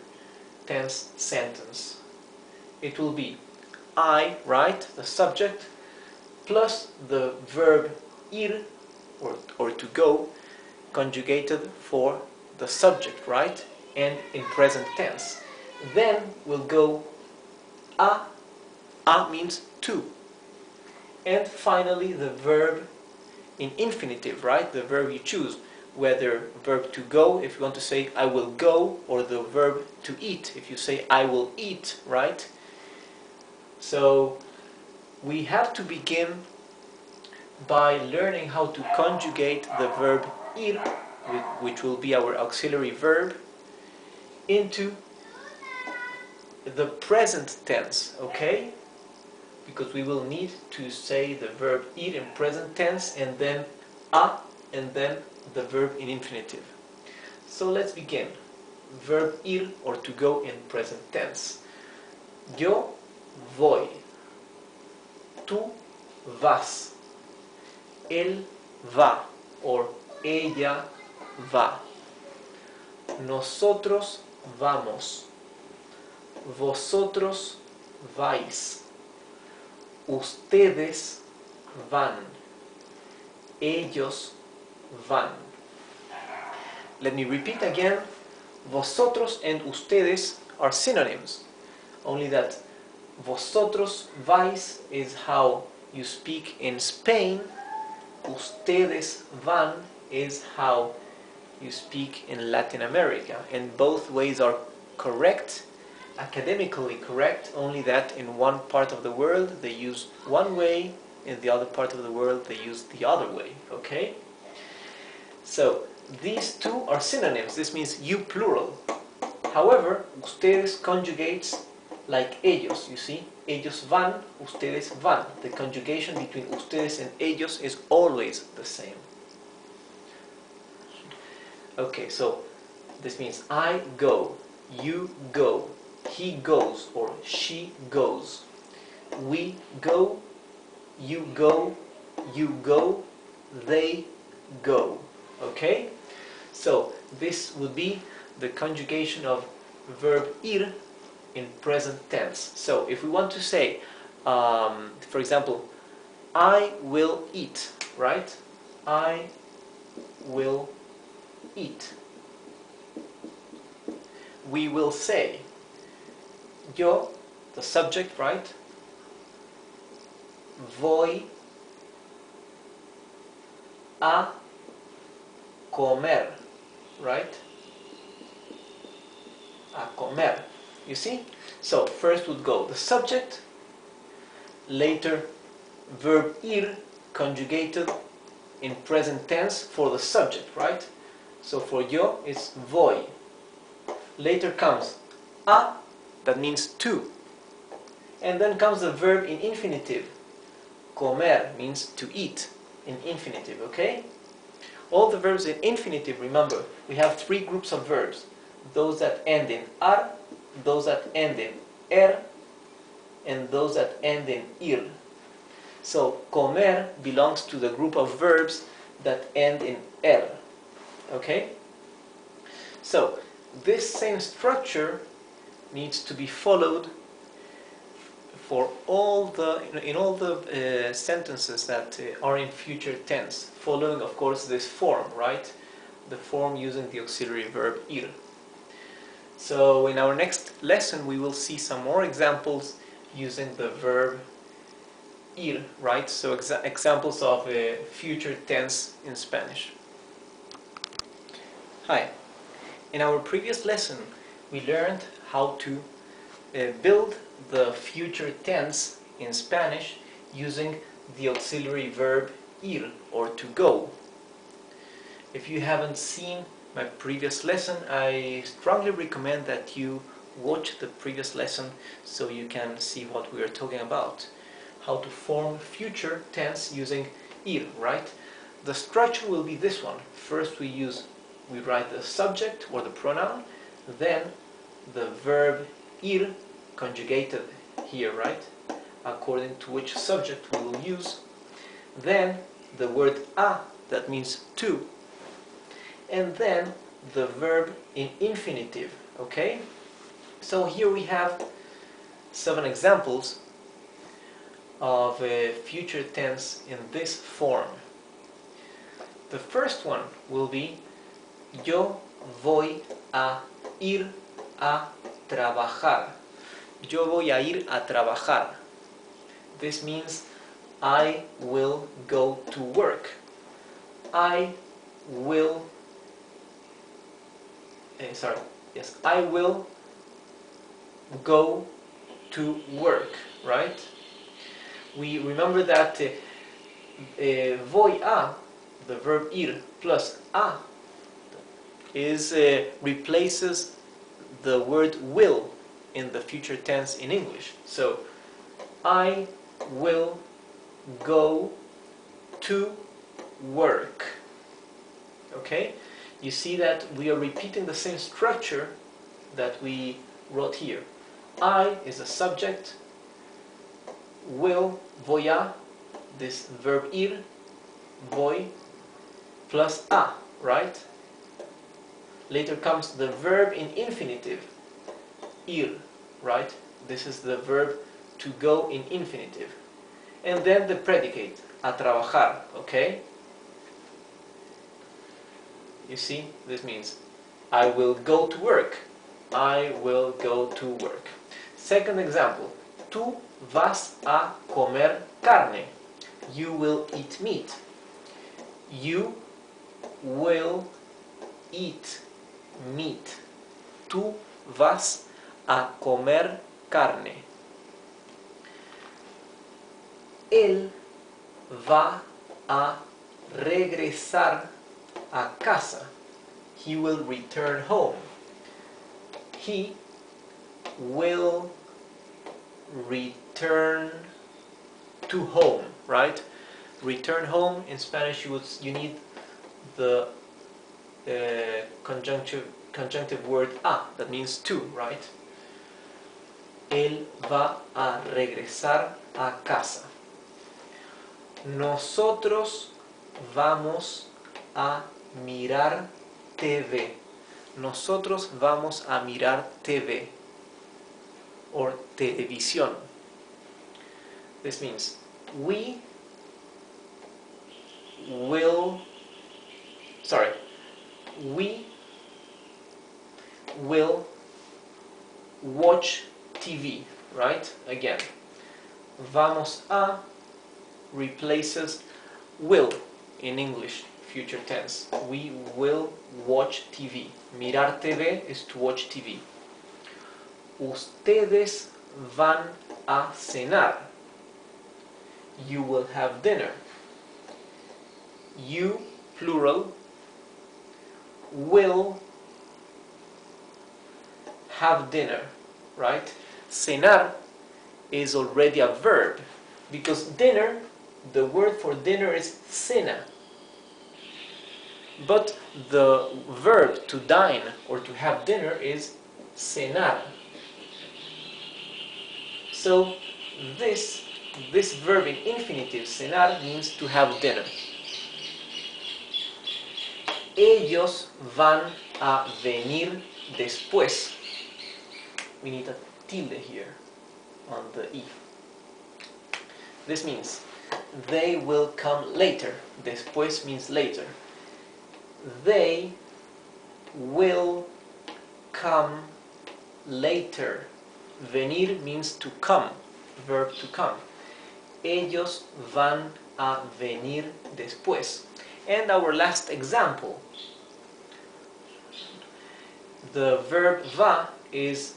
tense sentence? It will be I, right, the subject, plus the verb ir, or to go, conjugated for the subject, right, and in present tense. Then we'll go a means to. And finally the verb in infinitive, right, the verb you choose, whether verb to go if you want to say I will go, or the verb to eat if you say I will eat, right? So we have to begin by learning how to conjugate the verb ir, which will be our auxiliary verb, into the present tense, okay? Because we will need to say the verb ir in present tense, and then a, and then the verb in infinitive. So let's begin. Verb ir, or to go, in present tense. Yo voy. Tú vas. Él va, or ella va. Nosotros vamos. Vosotros vais. Ustedes van. Ellos van. Let me repeat again. Vosotros and ustedes are synonyms, only that vosotros vais is how you speak in Spain. Ustedes van is how you speak in Latin America, and both ways are correct, academically correct, only that in one part of the world they use one way, in the other part of the world they use the other way, okay? So these two are synonyms. This means you plural. However, ustedes conjugates like ellos, you see? Ellos van, ustedes van. The conjugation between ustedes and ellos is always the same. Okay, so this means I go, you go, he goes or she goes. We go, you go, they go. Okay? So this would be the conjugation of verb ir in present tense. So if we want to say, for example, I will eat, right? I will eat. We will say, yo, the subject, right? Voy a comer, right? A comer. You see? So first would go the subject, later verb ir conjugated in present tense for the subject, right? So for yo it's voy. Later comes a, that means to. And then comes the verb in infinitive. Comer means to eat in infinitive, okay? All the verbs in infinitive, remember, we have three groups of verbs. Those that end in ar, those that end in er, and those that end in ir. So, comer belongs to the group of verbs that end in er. Okay? So, this same structure needs to be followed for all the in all the sentences that are in future tense, following, of course, this form, right? The form using the auxiliary verb ir. So in our next lesson we will see some more examples using the verb ir, right? So examples of future tense in Spanish. Hi. In our previous lesson we learned how to build the future tense in Spanish using the auxiliary verb ir, or to go. If you haven't seen my previous lesson, I strongly recommend that you watch the previous lesson so you can see what we are talking about. How to form future tense using ir, right? The structure will be this one. First we write the subject or the pronoun, then the verb ir conjugated here, right? According to which subject we will use. Then the word a, that means to. And then the verb in infinitive, okay? So here we have 7 examples of a future tense in this form. The first one will be yo voy a ir a trabajar. Yo voy a ir a trabajar. This means I will go to work. I will I will go to work, right? We remember that voy a, the verb ir, plus a replaces the word will in the future tense in English. So, I will go to work. Okay? You see that we are repeating the same structure that we wrote here. I is a subject, will, voy a, this verb ir, voy, plus a, right? Later comes the verb in infinitive, ir, right? This is the verb to go in infinitive. And then the predicate, a trabajar, okay? You see, this means I will go to work. I will go to work. Second example, tú vas a comer carne. You will eat meat. You will eat meat. Tú vas a comer carne. Él va a regresar a casa. He will return home. He will return to home, right? Return home in Spanish you need the conjunctive word a, that means to, right? Él va a regresar a casa. Nosotros vamos a mirar TV. Nosotros vamos a mirar TV or televisión. This means we will watch TV, right? Again, vamos a replaces will in English, future tense. We will watch TV. Mirar TV is to watch TV. Ustedes van a cenar. You will have dinner. You, plural, will have dinner, right? Cenar is already a verb because dinner, the word for dinner is cena. But the verb to dine or to have dinner is cenar. So this verb in infinitive, cenar, means to have dinner. Ellos van a venir después. We need a tilde here on the I. This means they will come later. Después means later. They will come later. Venir means to come, verb to come. Ellos van a venir después. And our last example. The verb va is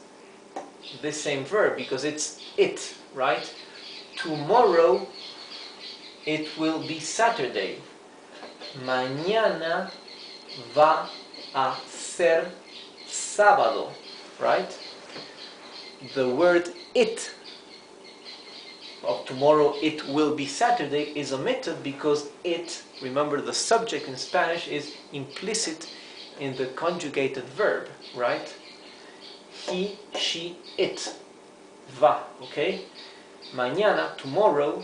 the same verb because it's it, right? Tomorrow it will be Saturday. Mañana va a ser sábado, right? The word it of tomorrow it will be Saturday is omitted because it, remember the subject in Spanish is implicit in the conjugated verb, right? He, she, it. Va, okay? Mañana, tomorrow,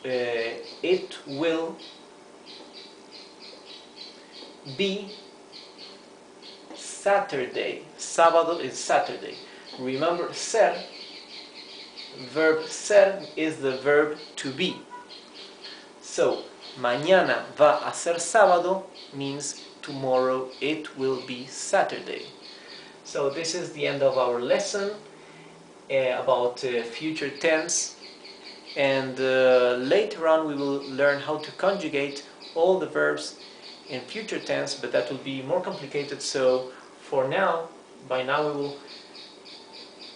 it will be Saturday. Sábado is Saturday. Remember, ser, verb ser is the verb to be. So, mañana va a ser sábado means tomorrow it will be Saturday. So this is the end of our lesson about future tense, and later on we will learn how to conjugate all the verbs in future tense, but that will be more complicated. So for now, by now we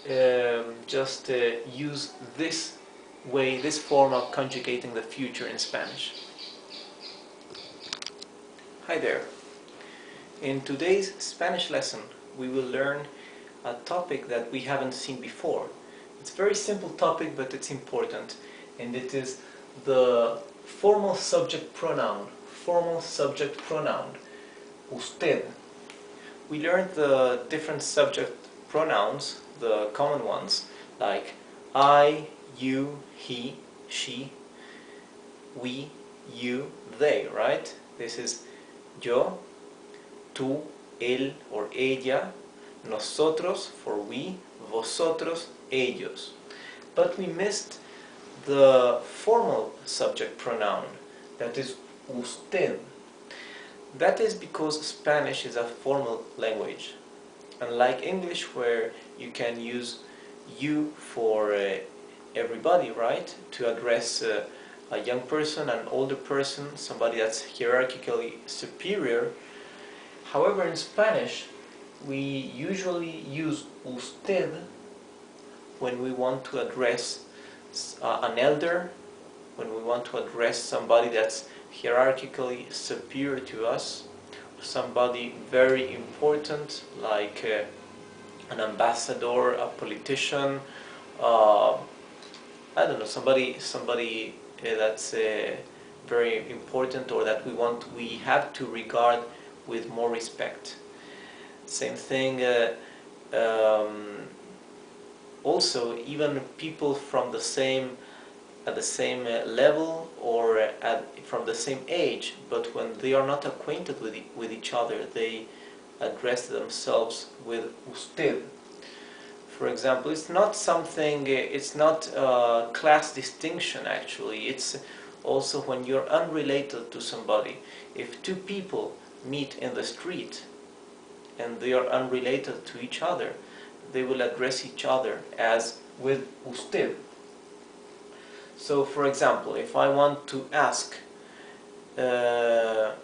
will just use this way, this form of conjugating the future in Spanish. Hi there. In today's Spanish lesson, we will learn a topic that we haven't seen before. It's a very simple topic, but it's important, and it is the formal subject pronoun. Formal subject pronoun, usted. We learned the different subject pronouns, the common ones, like I, you, he, she, we, you, they, right? This is yo, tú, él or ella, nosotros for we, vosotros, ellos. But we missed the formal subject pronoun, that is usted. That is because Spanish is a formal language. Unlike English, where you can use you for everybody, right? To address a young person, an older person, somebody that's hierarchically superior. However, in Spanish, we usually use usted when we want to address an elder, when we want to address somebody that's hierarchically superior to us, somebody very important like an ambassador, a politician, I don't know, somebody that's very important, or that we have to regard with more respect. Same thing also even people from the same at the same level or from the same age, but when they are not acquainted with each other, they address themselves with usted. For example, it's not something, it's not a class distinction actually, it's also when you're unrelated to somebody. If two people meet in the street and they are unrelated to each other, they will address each other as with usted. So, for example, if I want to ask, can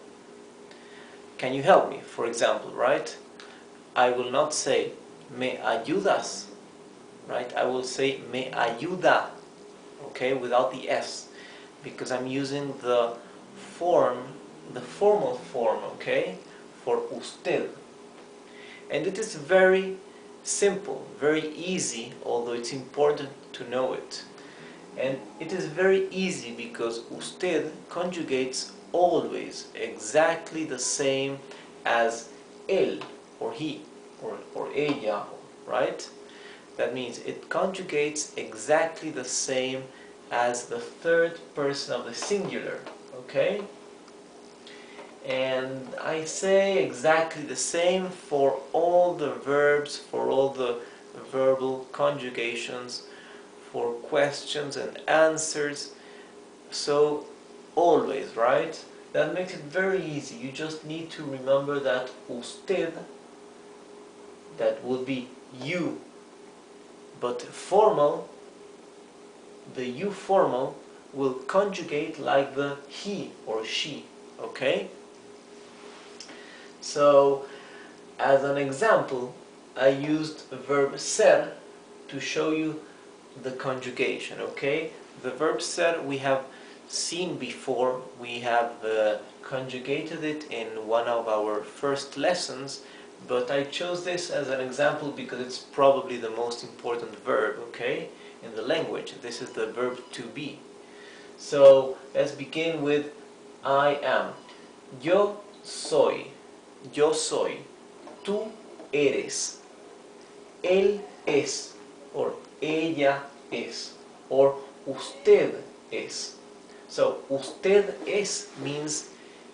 you help me, for example, right? I will not say, ¿me ayudas? Right? I will say, ¿me ayuda? Okay, without the S, because I'm using the formal form, okay, for usted. And it is very simple, very easy, although it's important to know it. And it is very easy because usted conjugates always exactly the same as él or he or ella, right? That means it conjugates exactly the same as the third person of the singular, okay? And I say exactly the same for all the verbs, for all the verbal conjugations, for questions and answers. So always, right? That makes it very easy. You just need to remember that usted, that would be you, but formal, the you formal will conjugate like the he or she, okay? So as an example, I used the verb ser to show you the conjugation, okay? The verb ser we have seen before, we have conjugated it in one of our first lessons, but I chose this as an example because it's probably the most important verb, okay, in the language. This is the verb to be. So let's begin with I am. Yo soy. Yo soy. Tú eres. Él es. Or ella es. Or usted es. So usted es means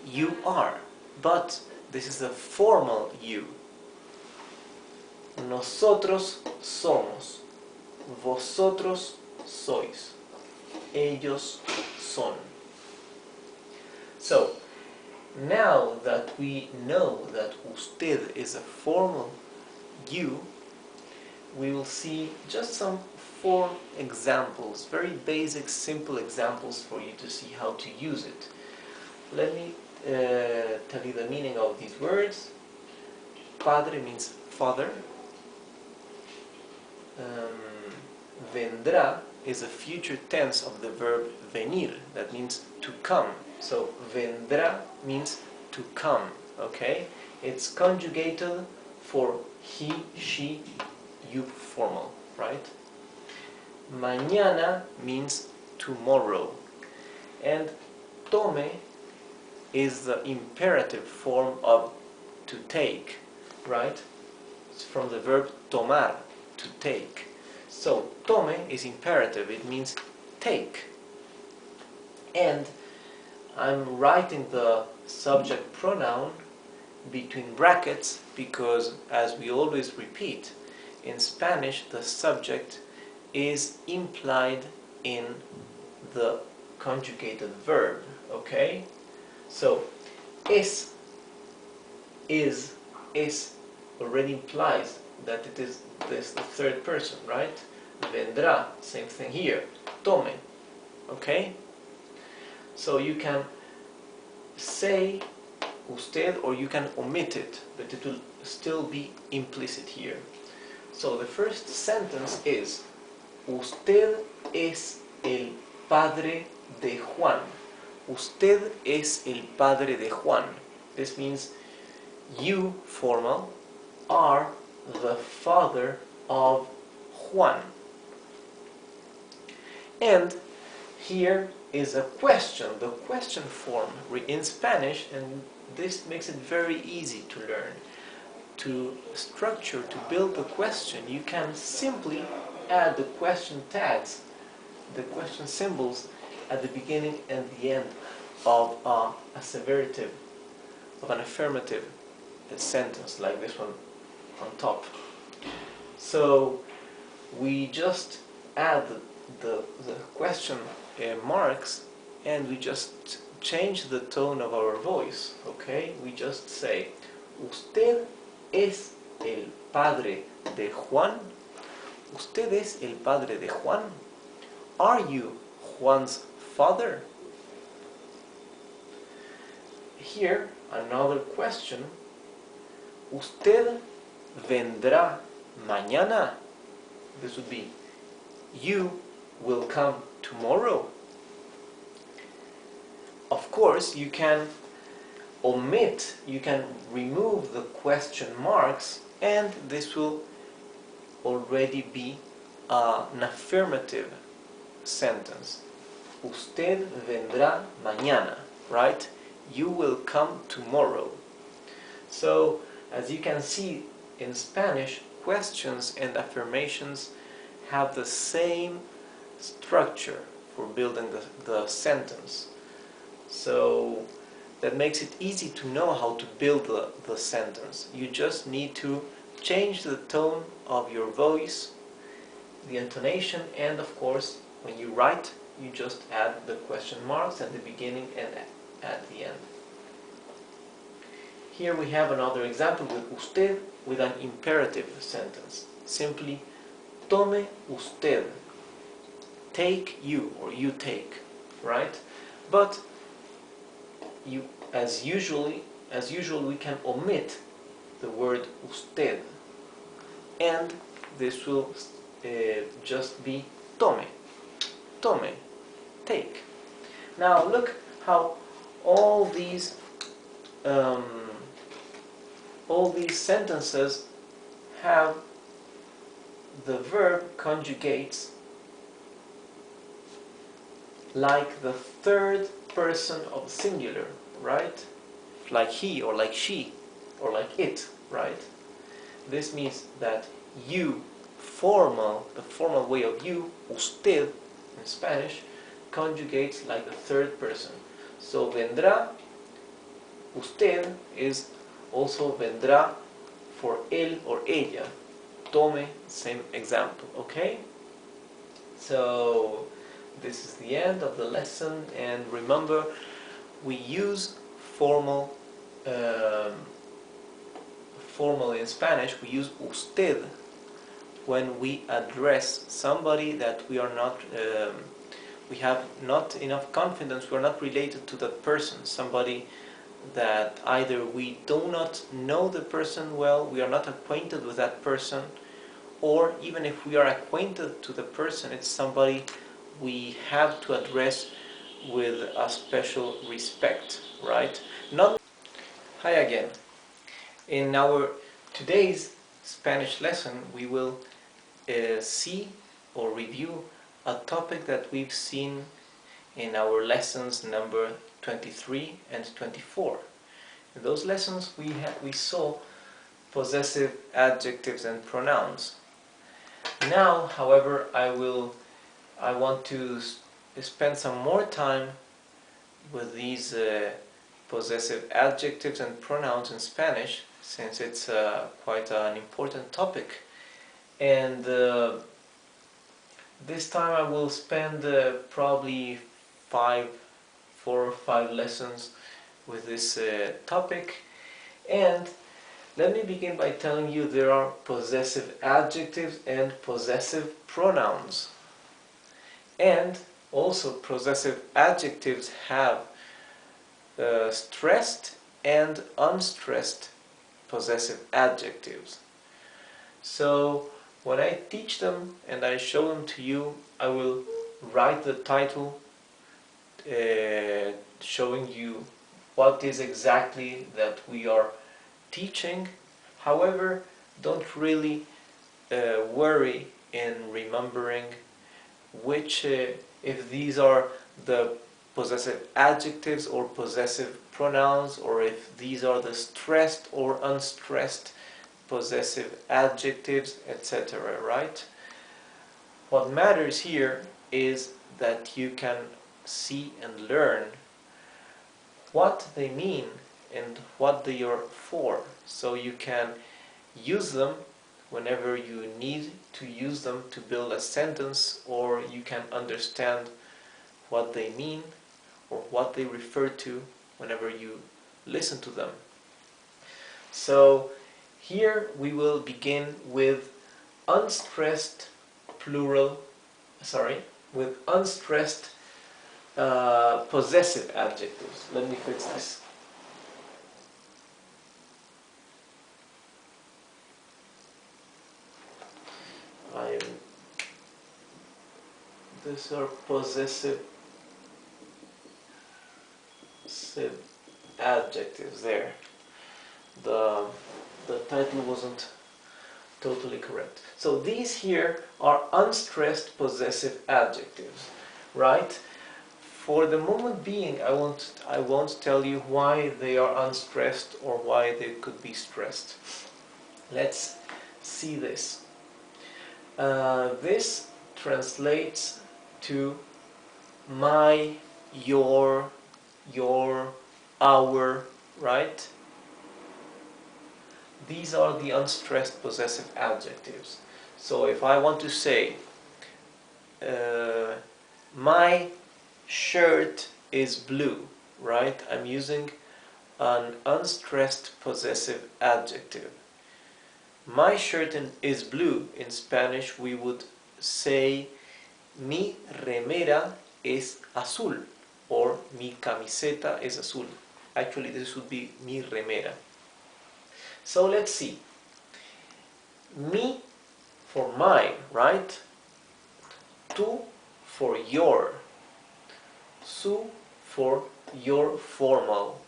you are, but this is the formal you. Nosotros somos. Vosotros sois. Ellos son. So now that we know that usted is a formal you, we will see just some 4 examples, very basic, simple examples for you to see how to use it. Let me tell you the meaning of these words. Padre means father. Vendrá is a future tense of the verb venir, that means to come. So vendrá means to come, okay? It's conjugated for he, she, you formal, right? Mañana means tomorrow. And tome is the imperative form of to take, right? It's from the verb tomar, to take. So tome is imperative, it means take. And I'm writing the subject pronoun between brackets because, as we always repeat, in Spanish the subject is implied in the conjugated verb, okay? So es already implies that it is this the third person, right? Vendrá, same thing here. Tome, okay? So you can say usted or you can omit it, but it will still be implicit here. So the first sentence is: Usted es el padre de Juan. Usted es el padre de Juan. This means you, formal, are the father of Juan. And here is a question, the question form in Spanish, and this makes it very easy to learn. to structure, to build the question, you can simply add the question tags, the question symbols at the beginning and the end of asseverative, of an affirmative sentence, like this one on top. So we just add the question marks, and we just change the tone of our voice, okay? We just say, ¿Usted es el padre de Juan? ¿Usted es el padre de Juan? Are you Juan's father? Here, another question. ¿Usted vendrá mañana? This would be, you will come tomorrow. Of course, you can omit, you can remove the question marks, and this will already be an affirmative sentence. Usted vendrá mañana, right? You will come tomorrow. So, as you can see, in Spanish, questions and affirmations have the same structure for building the sentence. So that makes it easy to know how to build the sentence. You just need to change the tone of your voice, the intonation, and of course, when you write, you just add the question marks at the beginning and at the end. Here we have another example with usted with an imperative sentence. Simply, tome usted. Take you, or you take, right? But you, as usual, we can omit the word usted, and this will just be tome, tome, take. Now look how all these sentences have the verb conjugates like the third person of the singular, right? Like he, or like she, or like it, right? This means that you, the formal way of you, usted in Spanish, conjugates like the third person. So vendrá, usted is also vendrá for él or ella. Tome, same example, okay? So this is the end of the lesson, and remember, we use formal in Spanish, we use usted when we address somebody that we are not, we have not enough confidence, we are not related to that person, somebody that either we do not know the person well, we are not acquainted with that person, or even if we are acquainted to the person, it's somebody we have to address with a special respect, right? Hi again. In our today's Spanish lesson, we will see or review a topic that we've seen in our lessons number 23 and 24. In those lessons we saw possessive adjectives and pronouns. Now, however, I want to spend some more time with these possessive adjectives and pronouns in Spanish, since it's quite an important topic. And this time I will spend probably 4 or 5 lessons with this topic. And let me begin by telling you there are possessive adjectives and possessive pronouns. And also possessive adjectives have stressed and unstressed possessive adjectives. So when I teach them and I show them to you, I will write the title showing you what is exactly that we are teaching. However, don't really worry in remembering which, if these are the possessive adjectives or possessive pronouns, or if these are the stressed or unstressed possessive adjectives, etc., right? What matters here is that you can see and learn what they mean and what they are for, so you can use them whenever you need to use them to build a sentence, or you can understand what they mean or what they refer to whenever you listen to them. So here we will begin with unstressed unstressed possessive adjectives. Let me fix this. These are possessive adjectives there. The title wasn't totally correct. So these here are unstressed possessive adjectives, right? For the moment being, I won't tell you why they are unstressed or why they could be stressed. Let's see this. This translates to my, your, our, right? These are the unstressed possessive adjectives. So if I want to say my shirt is blue, right? I'm using an unstressed possessive adjective. My shirt is blue. In Spanish we would say mi remera es azul, or mi camiseta es azul. Actually, this would be mi remera. So let's see. Mi for mine, right? Tu for your. Su for your formal,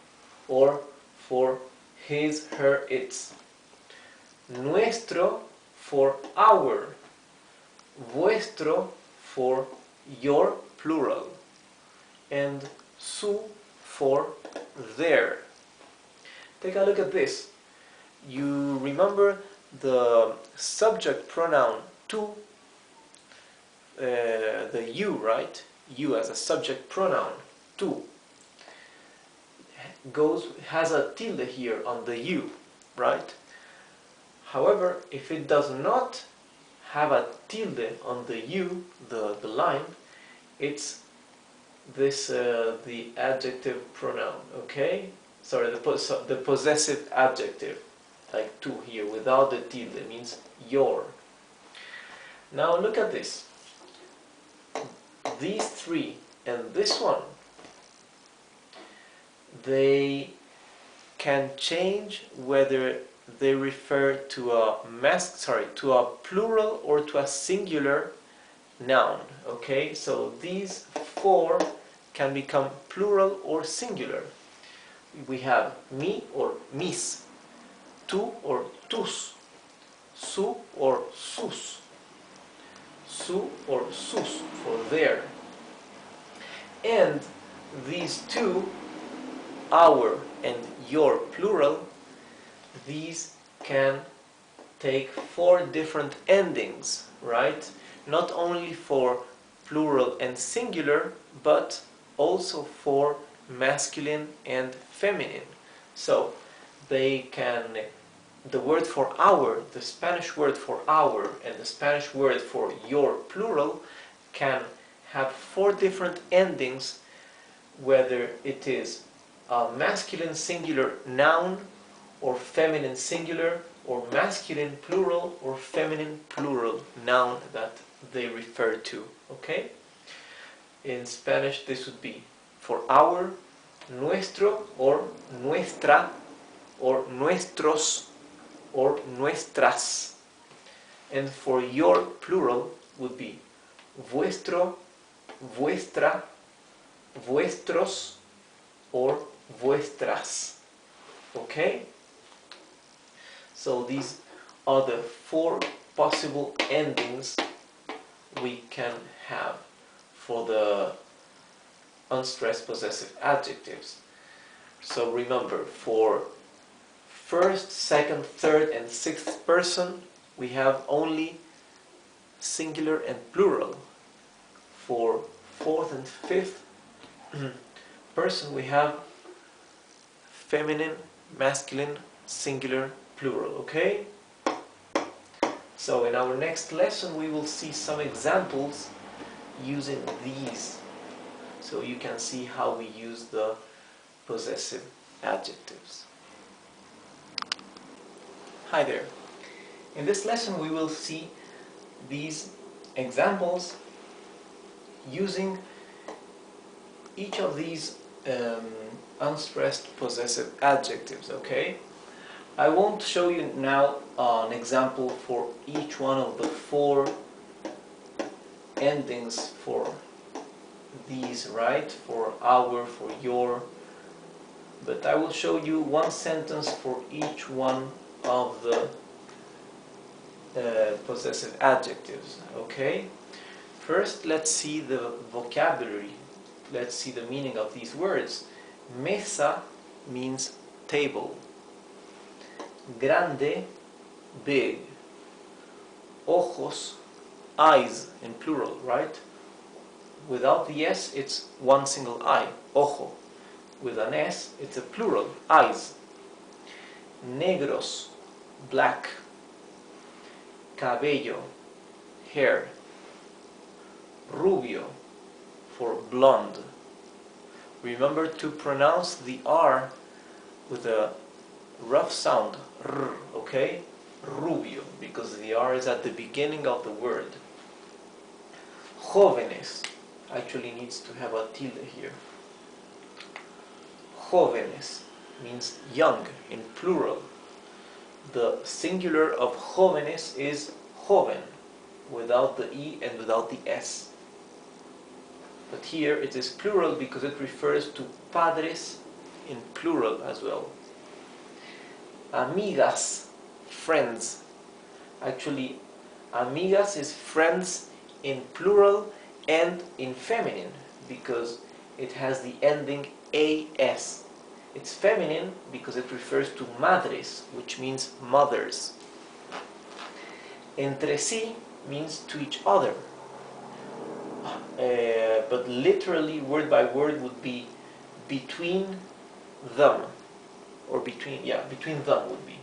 or for his, her, its. Nuestro for our. Vuestro for your plural. And su for their. Take a look at this. You remember the subject pronoun tu, the you, right? You as a subject pronoun, tu, has a tilde here on the you, right? However, if it does not have a tilde on the you, the line, it's this the adjective pronoun, okay? Sorry, the possessive adjective, like tu here, without the tilde, means your. Now look at this. These three and this one, they can change whether they refer to a plural or to a singular noun. Okay, so these four can become plural or singular. We have mi or mis, tu or tus, su or sus, su or sus for their. And these two, our and your plural, these can take four different endings, right? Not only for plural and singular, but also for masculine and feminine. So they can, the word for our, the Spanish word for our and the Spanish word for your plural can have four different endings, whether it is a masculine singular noun or feminine singular, or masculine plural or feminine plural noun that they refer to. Okay? In Spanish this would be for our, nuestro or nuestra, or nuestros or nuestras. And for your plural would be vuestro, vuestra, vuestros or vuestras. Okay? So these are the four possible endings we can have for the unstressed possessive adjectives. So remember, for first, second, third, and sixth person, we have only singular and plural. For fourth and fifth person, we have feminine, masculine, singular, plural. Okay? So in our next lesson, we will see some examples using these, so you can see how we use the possessive adjectives. Hi there. In this lesson, we will see these examples using each of these unstressed possessive adjectives. Okay? I won't show you now an example for each one of the four endings for these, right? For our, for your. But I will show you one sentence for each one of the possessive adjectives. Okay? First, let's see the vocabulary. Let's see the meaning of these words. Mesa means table. Grande, big. Ojos, eyes in plural, right? Without the S, it's one single eye, ojo. With an S, it's a plural, eyes. Negros, black. Cabello, hair. Rubio, for blonde. Remember to pronounce the R with a rough sound, R, okay? Rubio, because the R is at the beginning of the word. Jóvenes, actually needs to have a tilde here. Jóvenes means young in plural. The singular of jóvenes is joven, without the E and without the S. But here it is plural because it refers to padres in plural as well. Amigas, friends. Actually, amigas is friends in plural and in feminine because it has the ending AS. It's feminine because it refers to madres, which means mothers. Entre sí means to each other. But literally, word by word, would be between them. Or between them would be.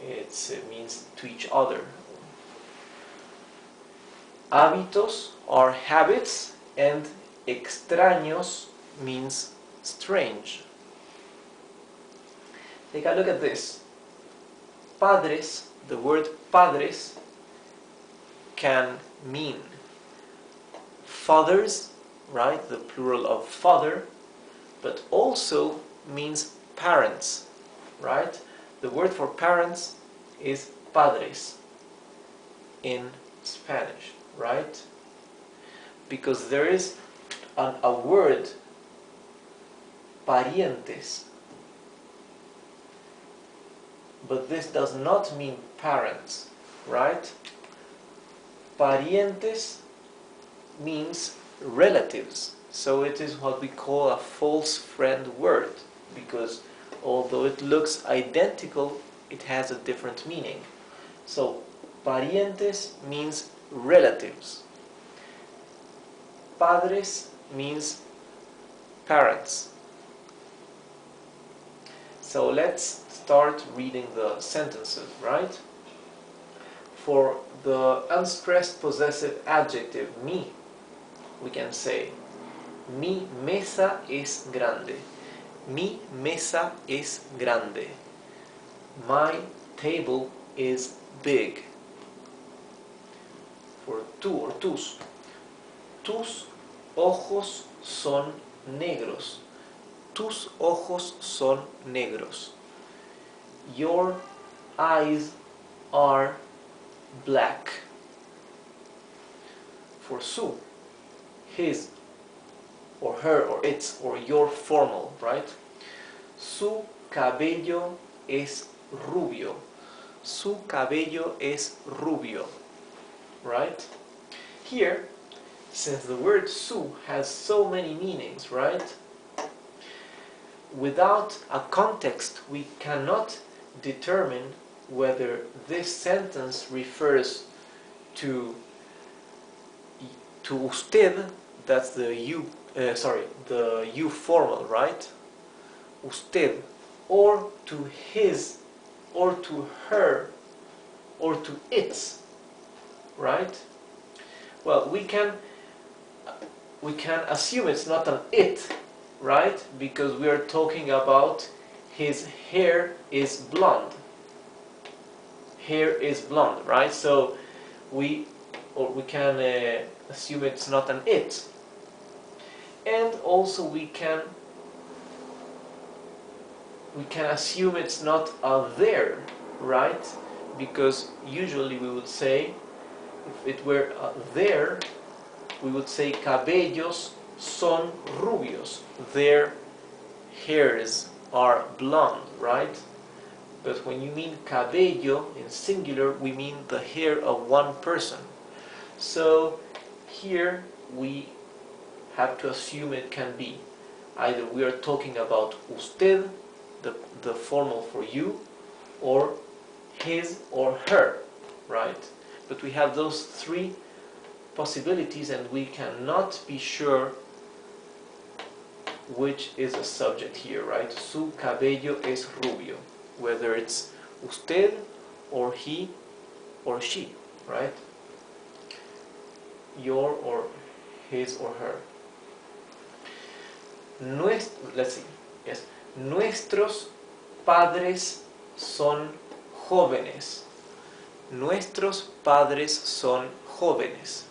It means to each other. Hábitos are habits, and extraños means strange. Take a look at this. Padres, the word padres can mean fathers, right? The plural of father, but also means parents, right? The word for parents is padres in Spanish, right? Because there is a word, parientes, but this does not mean parents, right? Parientes means relatives, so it is what we call a false friend word, because although it looks identical, it has a different meaning. So parientes means relatives. Padres means parents. So let's start reading the sentences, right? For the unstressed possessive adjective mi, we can say mi mesa es grande. Mi mesa es grande. My table is big. For tú or tus. Tus ojos son negros. Tus ojos son negros. Your eyes are black. For su, his or her or its or your formal, right? Su cabello es rubio. Su cabello es rubio, right? Here, since the word su has so many meanings, right? without a context, we cannot determine whether this sentence refers to usted, that's the you formal, right? Usted, or to his, or to her, or to its, right? Well, we can assume it's not an it, right? Because we are talking about his hair is blonde. Hair is blonde, right? So we can assume it's not an it. And also we can assume it's not a there, right? Because usually we would say, if it were there, we would say cabellos son rubios. Their hairs are blonde, right? But when you mean cabello in singular, we mean the hair of one person. So here we have to assume it can be either we are talking about usted, the formal for you, or his or her, right? But we have those three possibilities and we cannot be sure which is the subject here, right? Su cabello es rubio, whether it's usted or he or she, right? Your or his or her. Let's see. Yes. Nuestros padres son jóvenes. Nuestros padres son jóvenes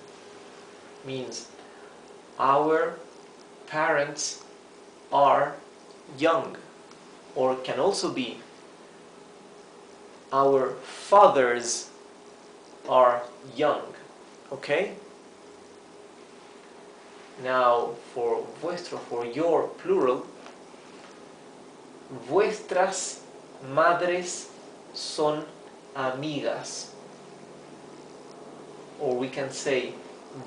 means our parents are young, or can also be our fathers are young. Okay? Now for vuestro, for your plural, vuestras madres son amigas. Or we can say,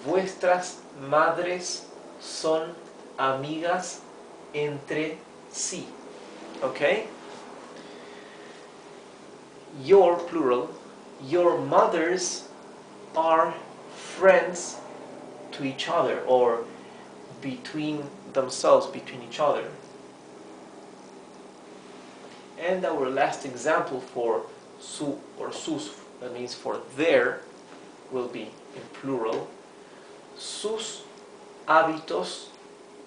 vuestras madres son amigas entre sí. Okay? Your plural, your mothers are friends to each other, or between themselves, between each other. And our last example for su or sus, that means for their, will be in plural. Sus hábitos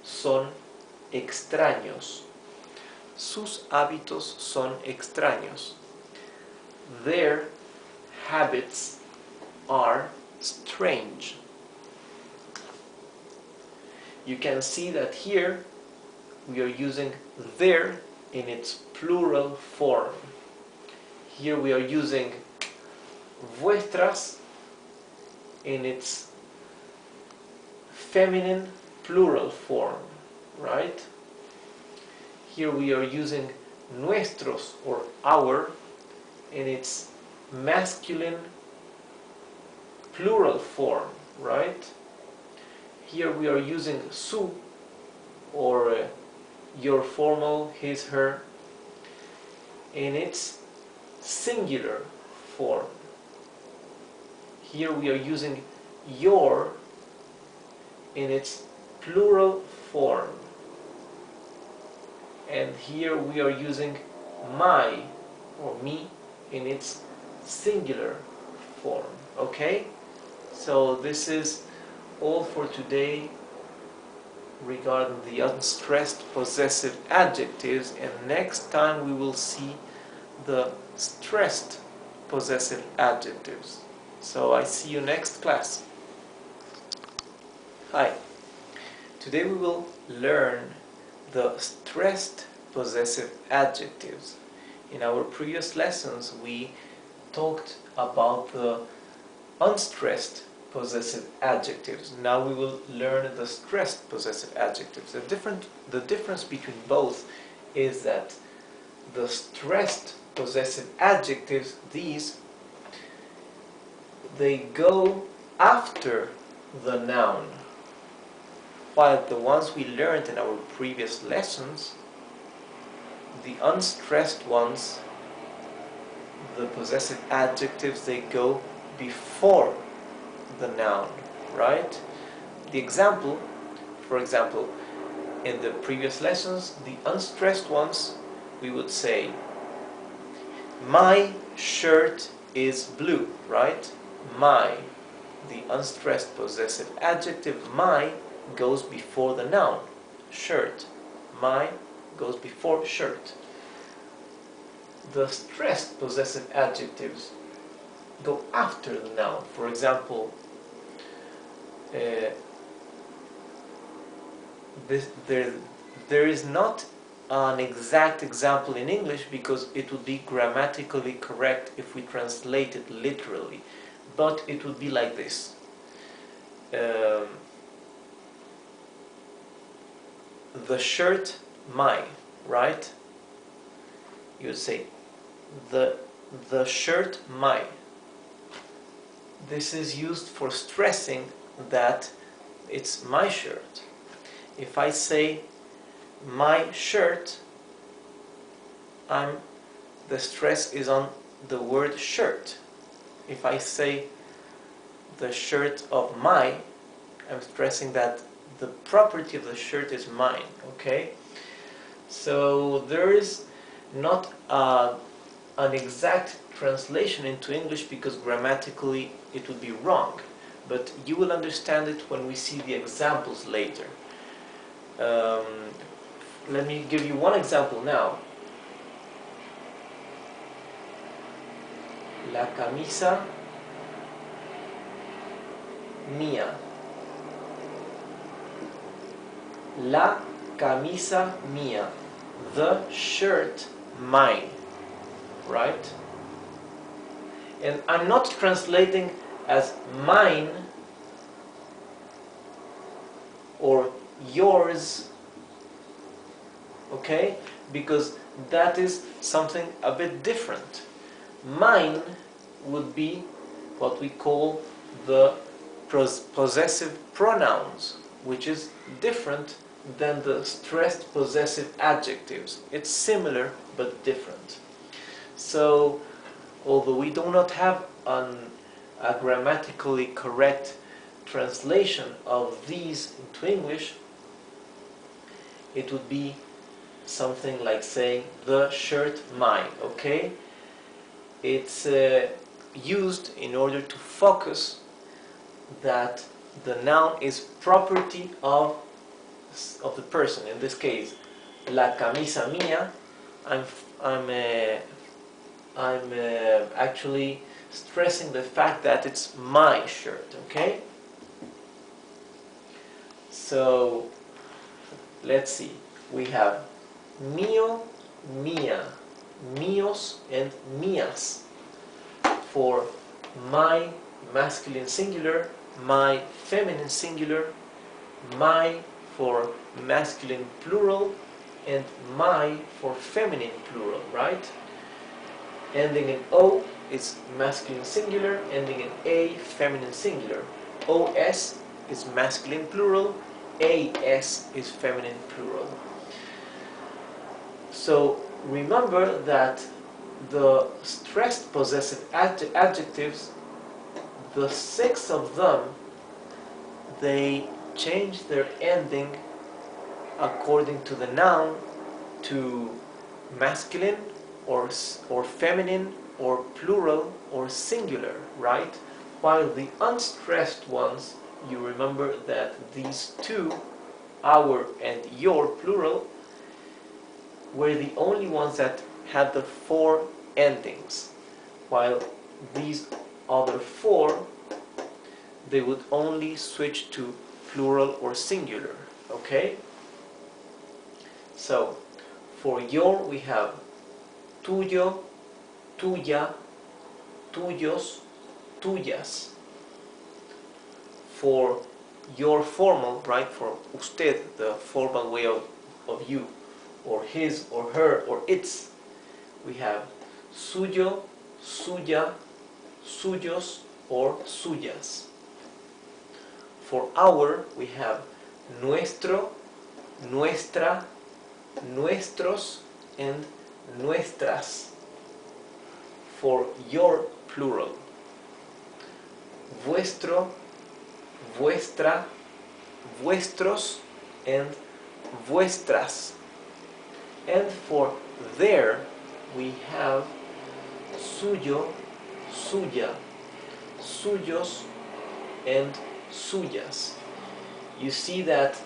son extraños. Sus hábitos son extraños. Their habits are strange. You can see that here we are using their in its plural form. Here we are using vuestras in its feminine plural form, right? Here we are using nuestros or our in its masculine plural form, right? Here we are using su or your formal his her in its singular form. Here we are using your in its plural form. And here we are using my or me in its singular form. Okay? So this is all for today regarding the unstressed possessive adjectives, and next time we will see the stressed possessive adjectives. So I see you next class. Hi. Today we will learn the stressed possessive adjectives. In our previous lessons we talked about the unstressed possessive adjectives. Now we will learn the stressed possessive adjectives. The difference between both is that the stressed possessive adjectives, they go after the noun, while the ones we learned in our previous lessons, the unstressed ones, the possessive adjectives, they go before the noun, right? The example, for example, in the previous lessons, the unstressed ones, we would say, my shirt is blue, right? My, the unstressed possessive adjective my goes before the noun, shirt. My goes before shirt. The stressed possessive adjectives go after the noun. For example, there is not an exact example in English because it would be grammatically correct if we translate it literally, but it would be like this. The shirt my, right? You would say the shirt my. This is used for stressing that it's my shirt. If I say my shirt, the stress is on the word shirt. If I say the shirt of my, I'm stressing that the property of the shirt is mine, okay? So there is not an exact translation into English because grammatically it would be wrong, but you will understand it when we see the examples later. Let me give you one example now. La camisa mía. La camisa mía. The shirt mine. Right? And I'm not translating as mine or yours, okay? Because that is something a bit different. Mine would be what we call the possessive pronouns, which is different than the stressed possessive adjectives. It's similar but different. So, although we do not have a grammatically correct translation of these into English, it would be something like saying the shirt mine, okay? It's used in order to focus that the noun is property of the person. In this case, la camisa mía, I'm actually stressing the fact that it's my shirt, okay? So, let's see. We have mío, mía, míos, and mías for my masculine singular, my feminine singular, my for masculine plural, and my for feminine plural, right? Ending in O is masculine singular, ending in A, feminine singular. OS is masculine plural, AS is feminine plural. So remember that the stressed possessive adjectives, the 6 of them, they change their ending according to the noun to masculine or feminine or plural or singular, right? While the unstressed ones, you remember that these two, our and your plural, were the only ones that had the 4 endings, while these other 4, they would only switch to plural or singular, okay? So, for your we have tuyo, tuya, tuyos, tuyas. For your formal, right, for usted, the formal way of you, or his, or her, or its, we have suyo, suya, suyos, or suyas. For our, we have nuestro, nuestra, nuestros, and nuestras for your plural. Vuestro, vuestra, vuestros, and vuestras. And for their, we have suyo, suya, suyos, and suyas. You see that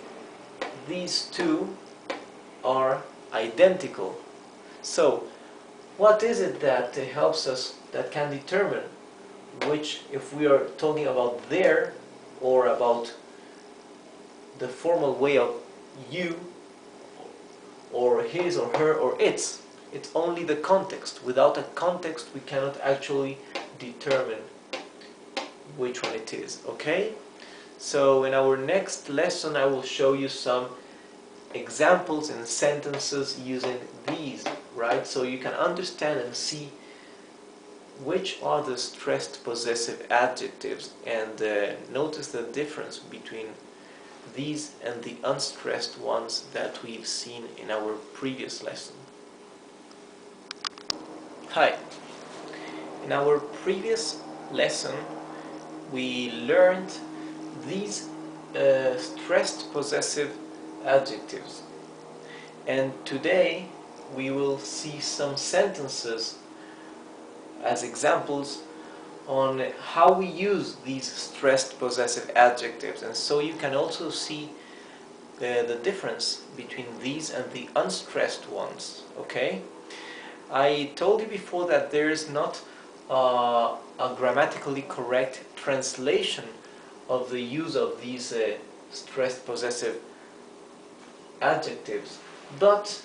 these two are identical. So, what is it that helps us, that can determine which, if we are talking about their or about the formal way of you or his or her or its? It's only the context. Without a context, we cannot actually determine which one it is, okay? So in our next lesson, I will show you some examples and sentences using these, right? So you can understand and see which are the stressed possessive adjectives, and notice the difference between these and the unstressed ones that we've seen in our previous lesson. Hi. In our previous lesson, we learned these stressed possessive adjectives, and today we will see some sentences as examples on how we use these stressed possessive adjectives, and so you can also see the difference between these and the unstressed ones, okay? I told you before that there is not a grammatically correct translation of the use of these stressed possessive adjectives, but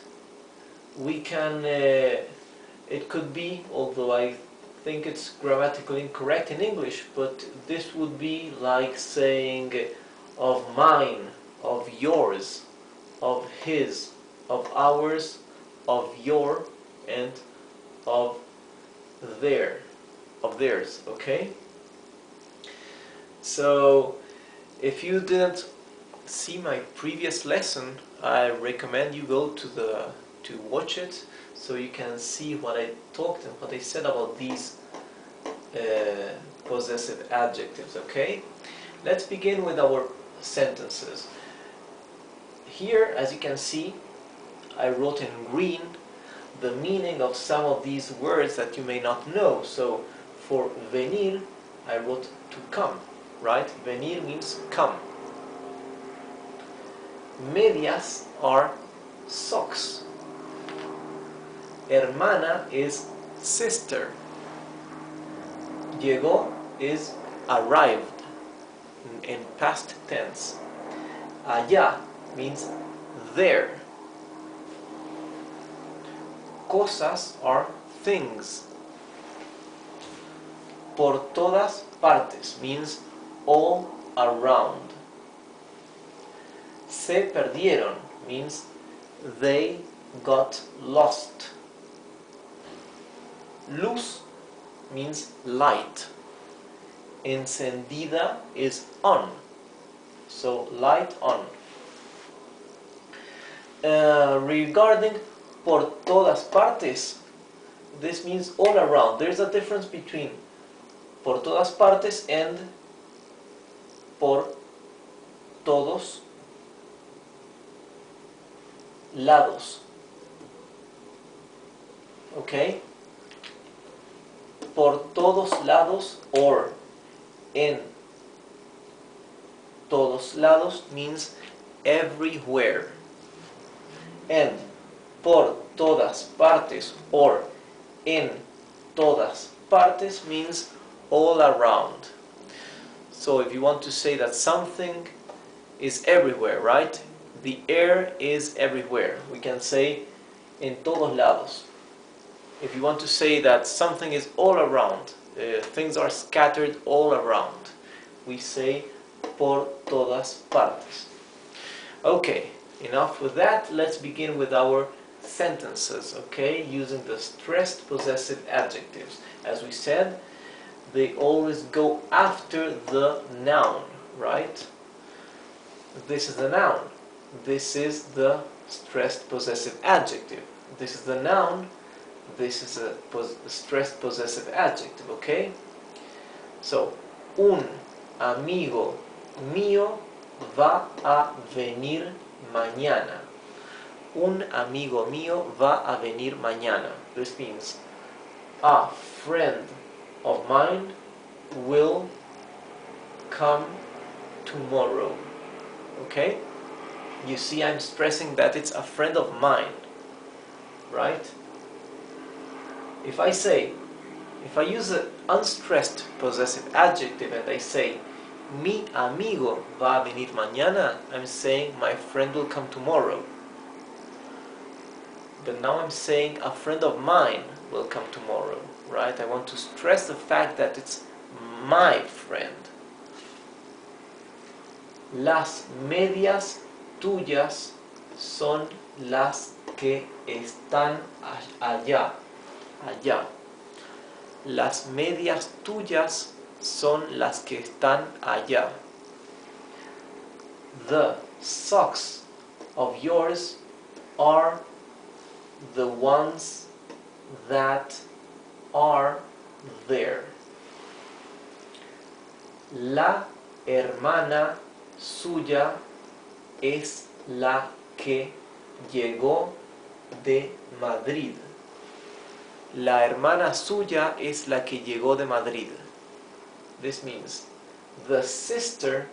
we can, it could be, although I think it's grammatically incorrect in English, but this would be like saying of mine, of yours, of his, of ours, of your, and of their, of theirs, okay? So if you didn't see my previous lesson, I recommend you go to watch it, so you can see what I talked and what I said about these possessive adjectives, okay? Let's begin with our sentences. Here, as you can see, I wrote in green the meaning of some of these words that you may not know. So for venir, I wrote to come, right? Venir means come. Medias are socks. Hermana is sister. Llegó is arrived in past tense. Allá means there. Cosas are things. Por todas partes means all around. Se perdieron means they got lost. Luz means light. Encendida is on. So light on. Regarding por todas partes, this means all around. There's a difference between por todas partes and por todos lados. Okay? Por todos lados or en todos lados means everywhere. And por todas partes or en todas partes means all around. So if you want to say that something is everywhere, right? The air is everywhere. We can say en todos lados. If you want to say that something is all around, things are scattered all around, we say por todas partes. Okay, enough with that. Let's begin with our sentences, okay, using the stressed possessive adjectives. As we said, they always go after the noun, right? This is the noun. This is the stressed possessive adjective. This is the noun, this is a stressed possessive adjective, okay? So, un amigo mío va a venir mañana. Un amigo mío va a venir mañana. This means a friend of mine will come tomorrow. Okay? You see, I'm stressing that it's a friend of mine, right? If I use an unstressed possessive adjective and I say mi amigo va a venir mañana, I'm saying my friend will come tomorrow. But now I'm saying a friend of mine will come tomorrow, right? I want to stress the fact that it's my friend. Las medias tuyas son las que están allá. Allá. Las medias tuyas son las que están allá. The socks of yours are the ones that are there. La hermana suya es la que llegó de Madrid. La hermana suya es la que llegó de Madrid. This means the sister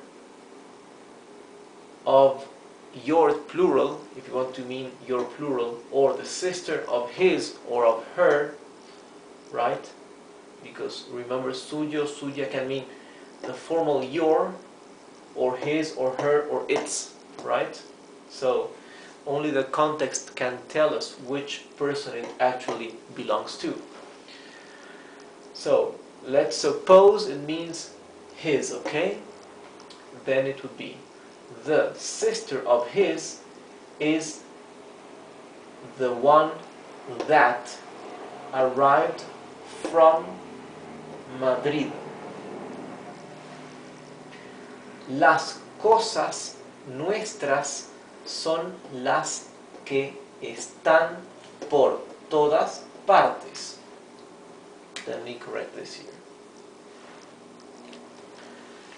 of your plural, if you want to mean your plural, or the sister of his or of her, right? Because remember, suyo, suya can mean the formal your, or his, or her, or its, right? So only the context can tell us which person it actually belongs to. So let's suppose it means his, okay? Then it would be the sister of his is the one that arrived from Madrid. Las cosas nuestras son las que están por todas partes. Let me correct this here.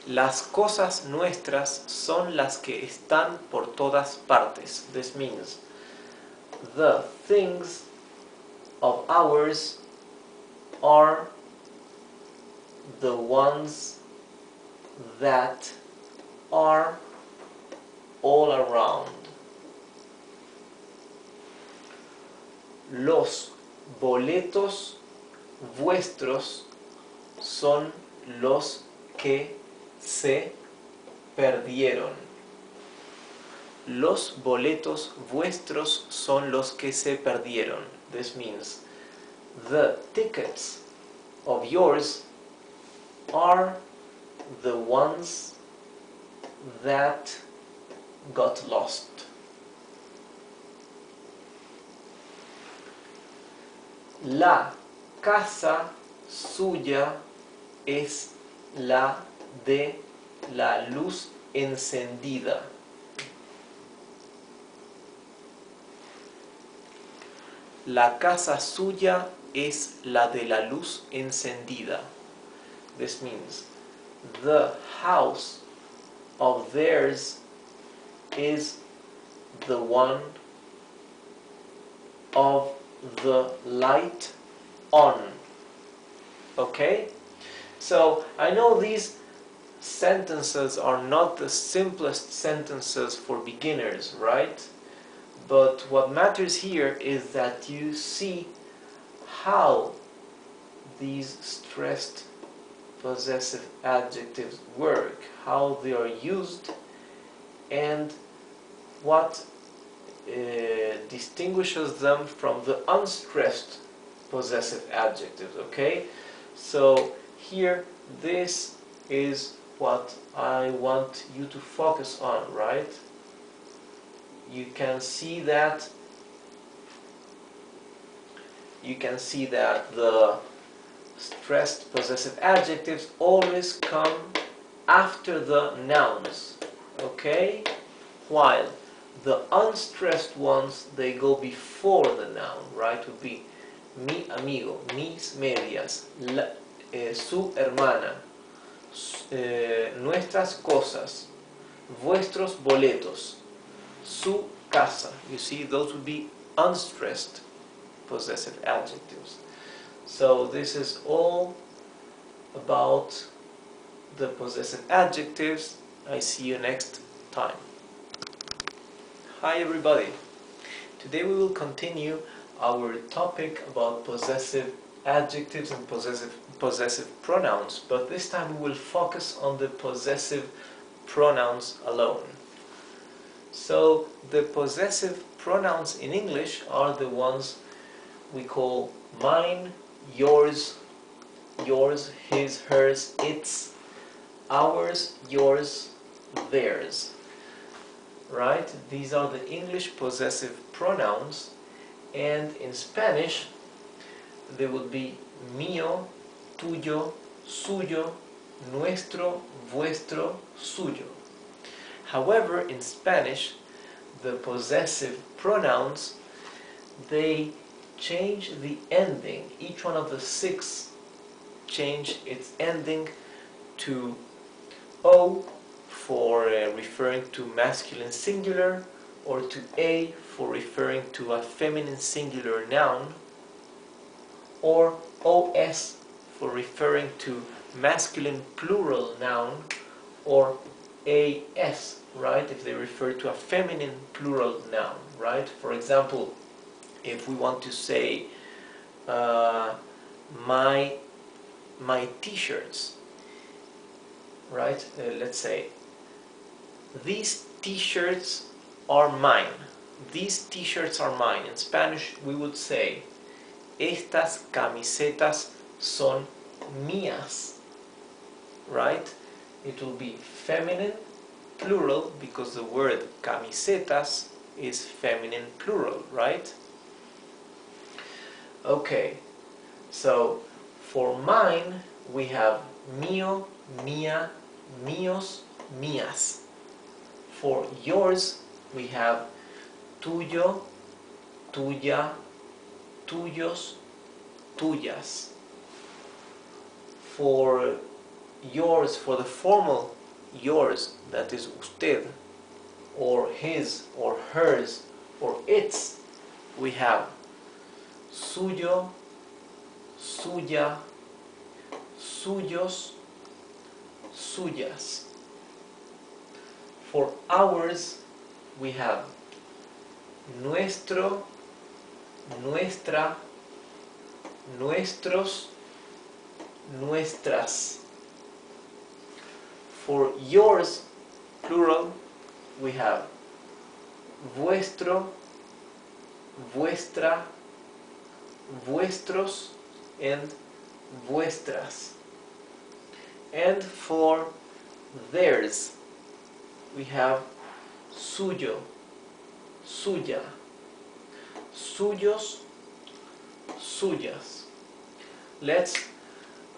Las cosas nuestras son las que están por todas partes. This means the things of ours are the ones that are all around. Los boletos vuestros son los que se perdieron. Los boletos vuestros son los que se perdieron. This means the tickets of yours are the ones that got lost. La casa suya es la de la luz encendida. La casa suya es la de la luz encendida. This means the house of theirs is the one of the light on. Okay? So I know these sentences are not the simplest sentences for beginners, right? But what matters here is that you see how these stressed possessive adjectives work, how they are used, and what distinguishes them from the unstressed possessive adjectives, okay? So here, this is what I want you to focus on, right? You can see that the stressed possessive adjectives always come after the nouns, okay? While The unstressed ones, they go before the noun, right? Would be mi amigo, mis medias, su hermana, nuestras cosas, vuestros boletos, su casa. You see, those would be unstressed possessive adjectives. So this is all about the possessive adjectives. I see you next time. Hi everybody. Today we will continue our topic about possessive adjectives and possessive pronouns, but this time we will focus on the possessive pronouns alone. So the possessive pronouns in English are the ones we call mine, yours, his, hers, its, ours, yours, theirs. Right? These are the English possessive pronouns, and in Spanish they would be mío, tuyo, suyo, nuestro, vuestro, suyo. However, in Spanish, the possessive pronouns, they change the ending. Each one of the 6 change its ending to O for referring to masculine singular, or to A for referring to a feminine singular noun, or OS for referring to masculine plural noun, or AS, right, if they refer to a feminine plural noun, right? For example, if we want to say my t-shirts, right? Let's say these t-shirts are mine. These t-shirts are mine. In Spanish we would say estas camisetas son mías, right? It will be feminine plural because the word camisetas is feminine plural, right? Okay, so for mine we have mío, mía, míos, mías. For yours we have tuyo, tuya, tuyos, tuyas. For yours, for the formal yours, that is usted, or his, or hers, or its, we have suyo, suya, suyos, suyas. For ours, we have nuestro, nuestra, nuestros, nuestras. For yours, plural, we have vuestro, vuestra, vuestros, and vuestras. And for theirs, we have suyo, suya, suyos, suyas. Let's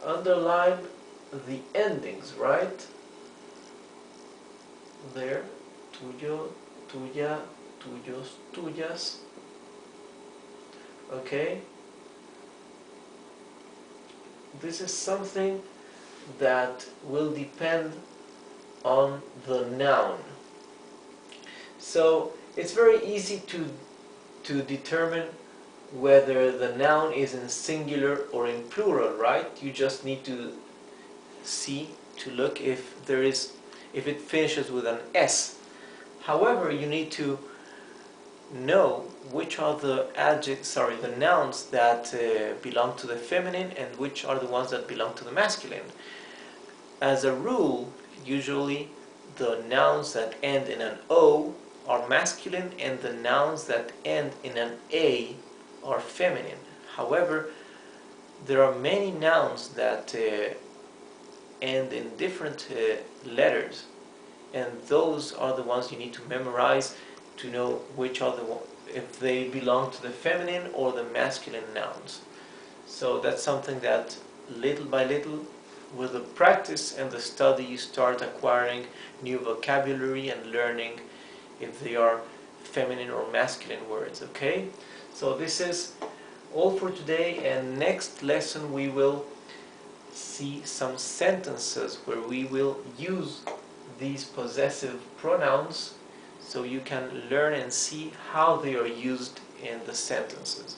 underline the endings, right? There, tuyo, tuya, tuyos, tuyas. Okay? This is something that will depend on the noun. So it's very easy to determine whether the noun is in singular or in plural, right? You just need to see, to look if it finishes with an S. However, you need to know which are the the nouns that belong to the feminine and which are the ones that belong to the masculine. As a rule, usually the nouns that end in an O are masculine and the nouns that end in an A are feminine. However, there are many nouns that end in different letters, and those are the ones you need to memorize to know which are if they belong to the feminine or the masculine nouns. So that's something that little by little, with the practice and the study, you start acquiring new vocabulary and learning if they are feminine or masculine words. Okay, so this is all for today, and next lesson we will see some sentences where we will use these possessive pronouns, so you can learn and see how they are used in the sentences.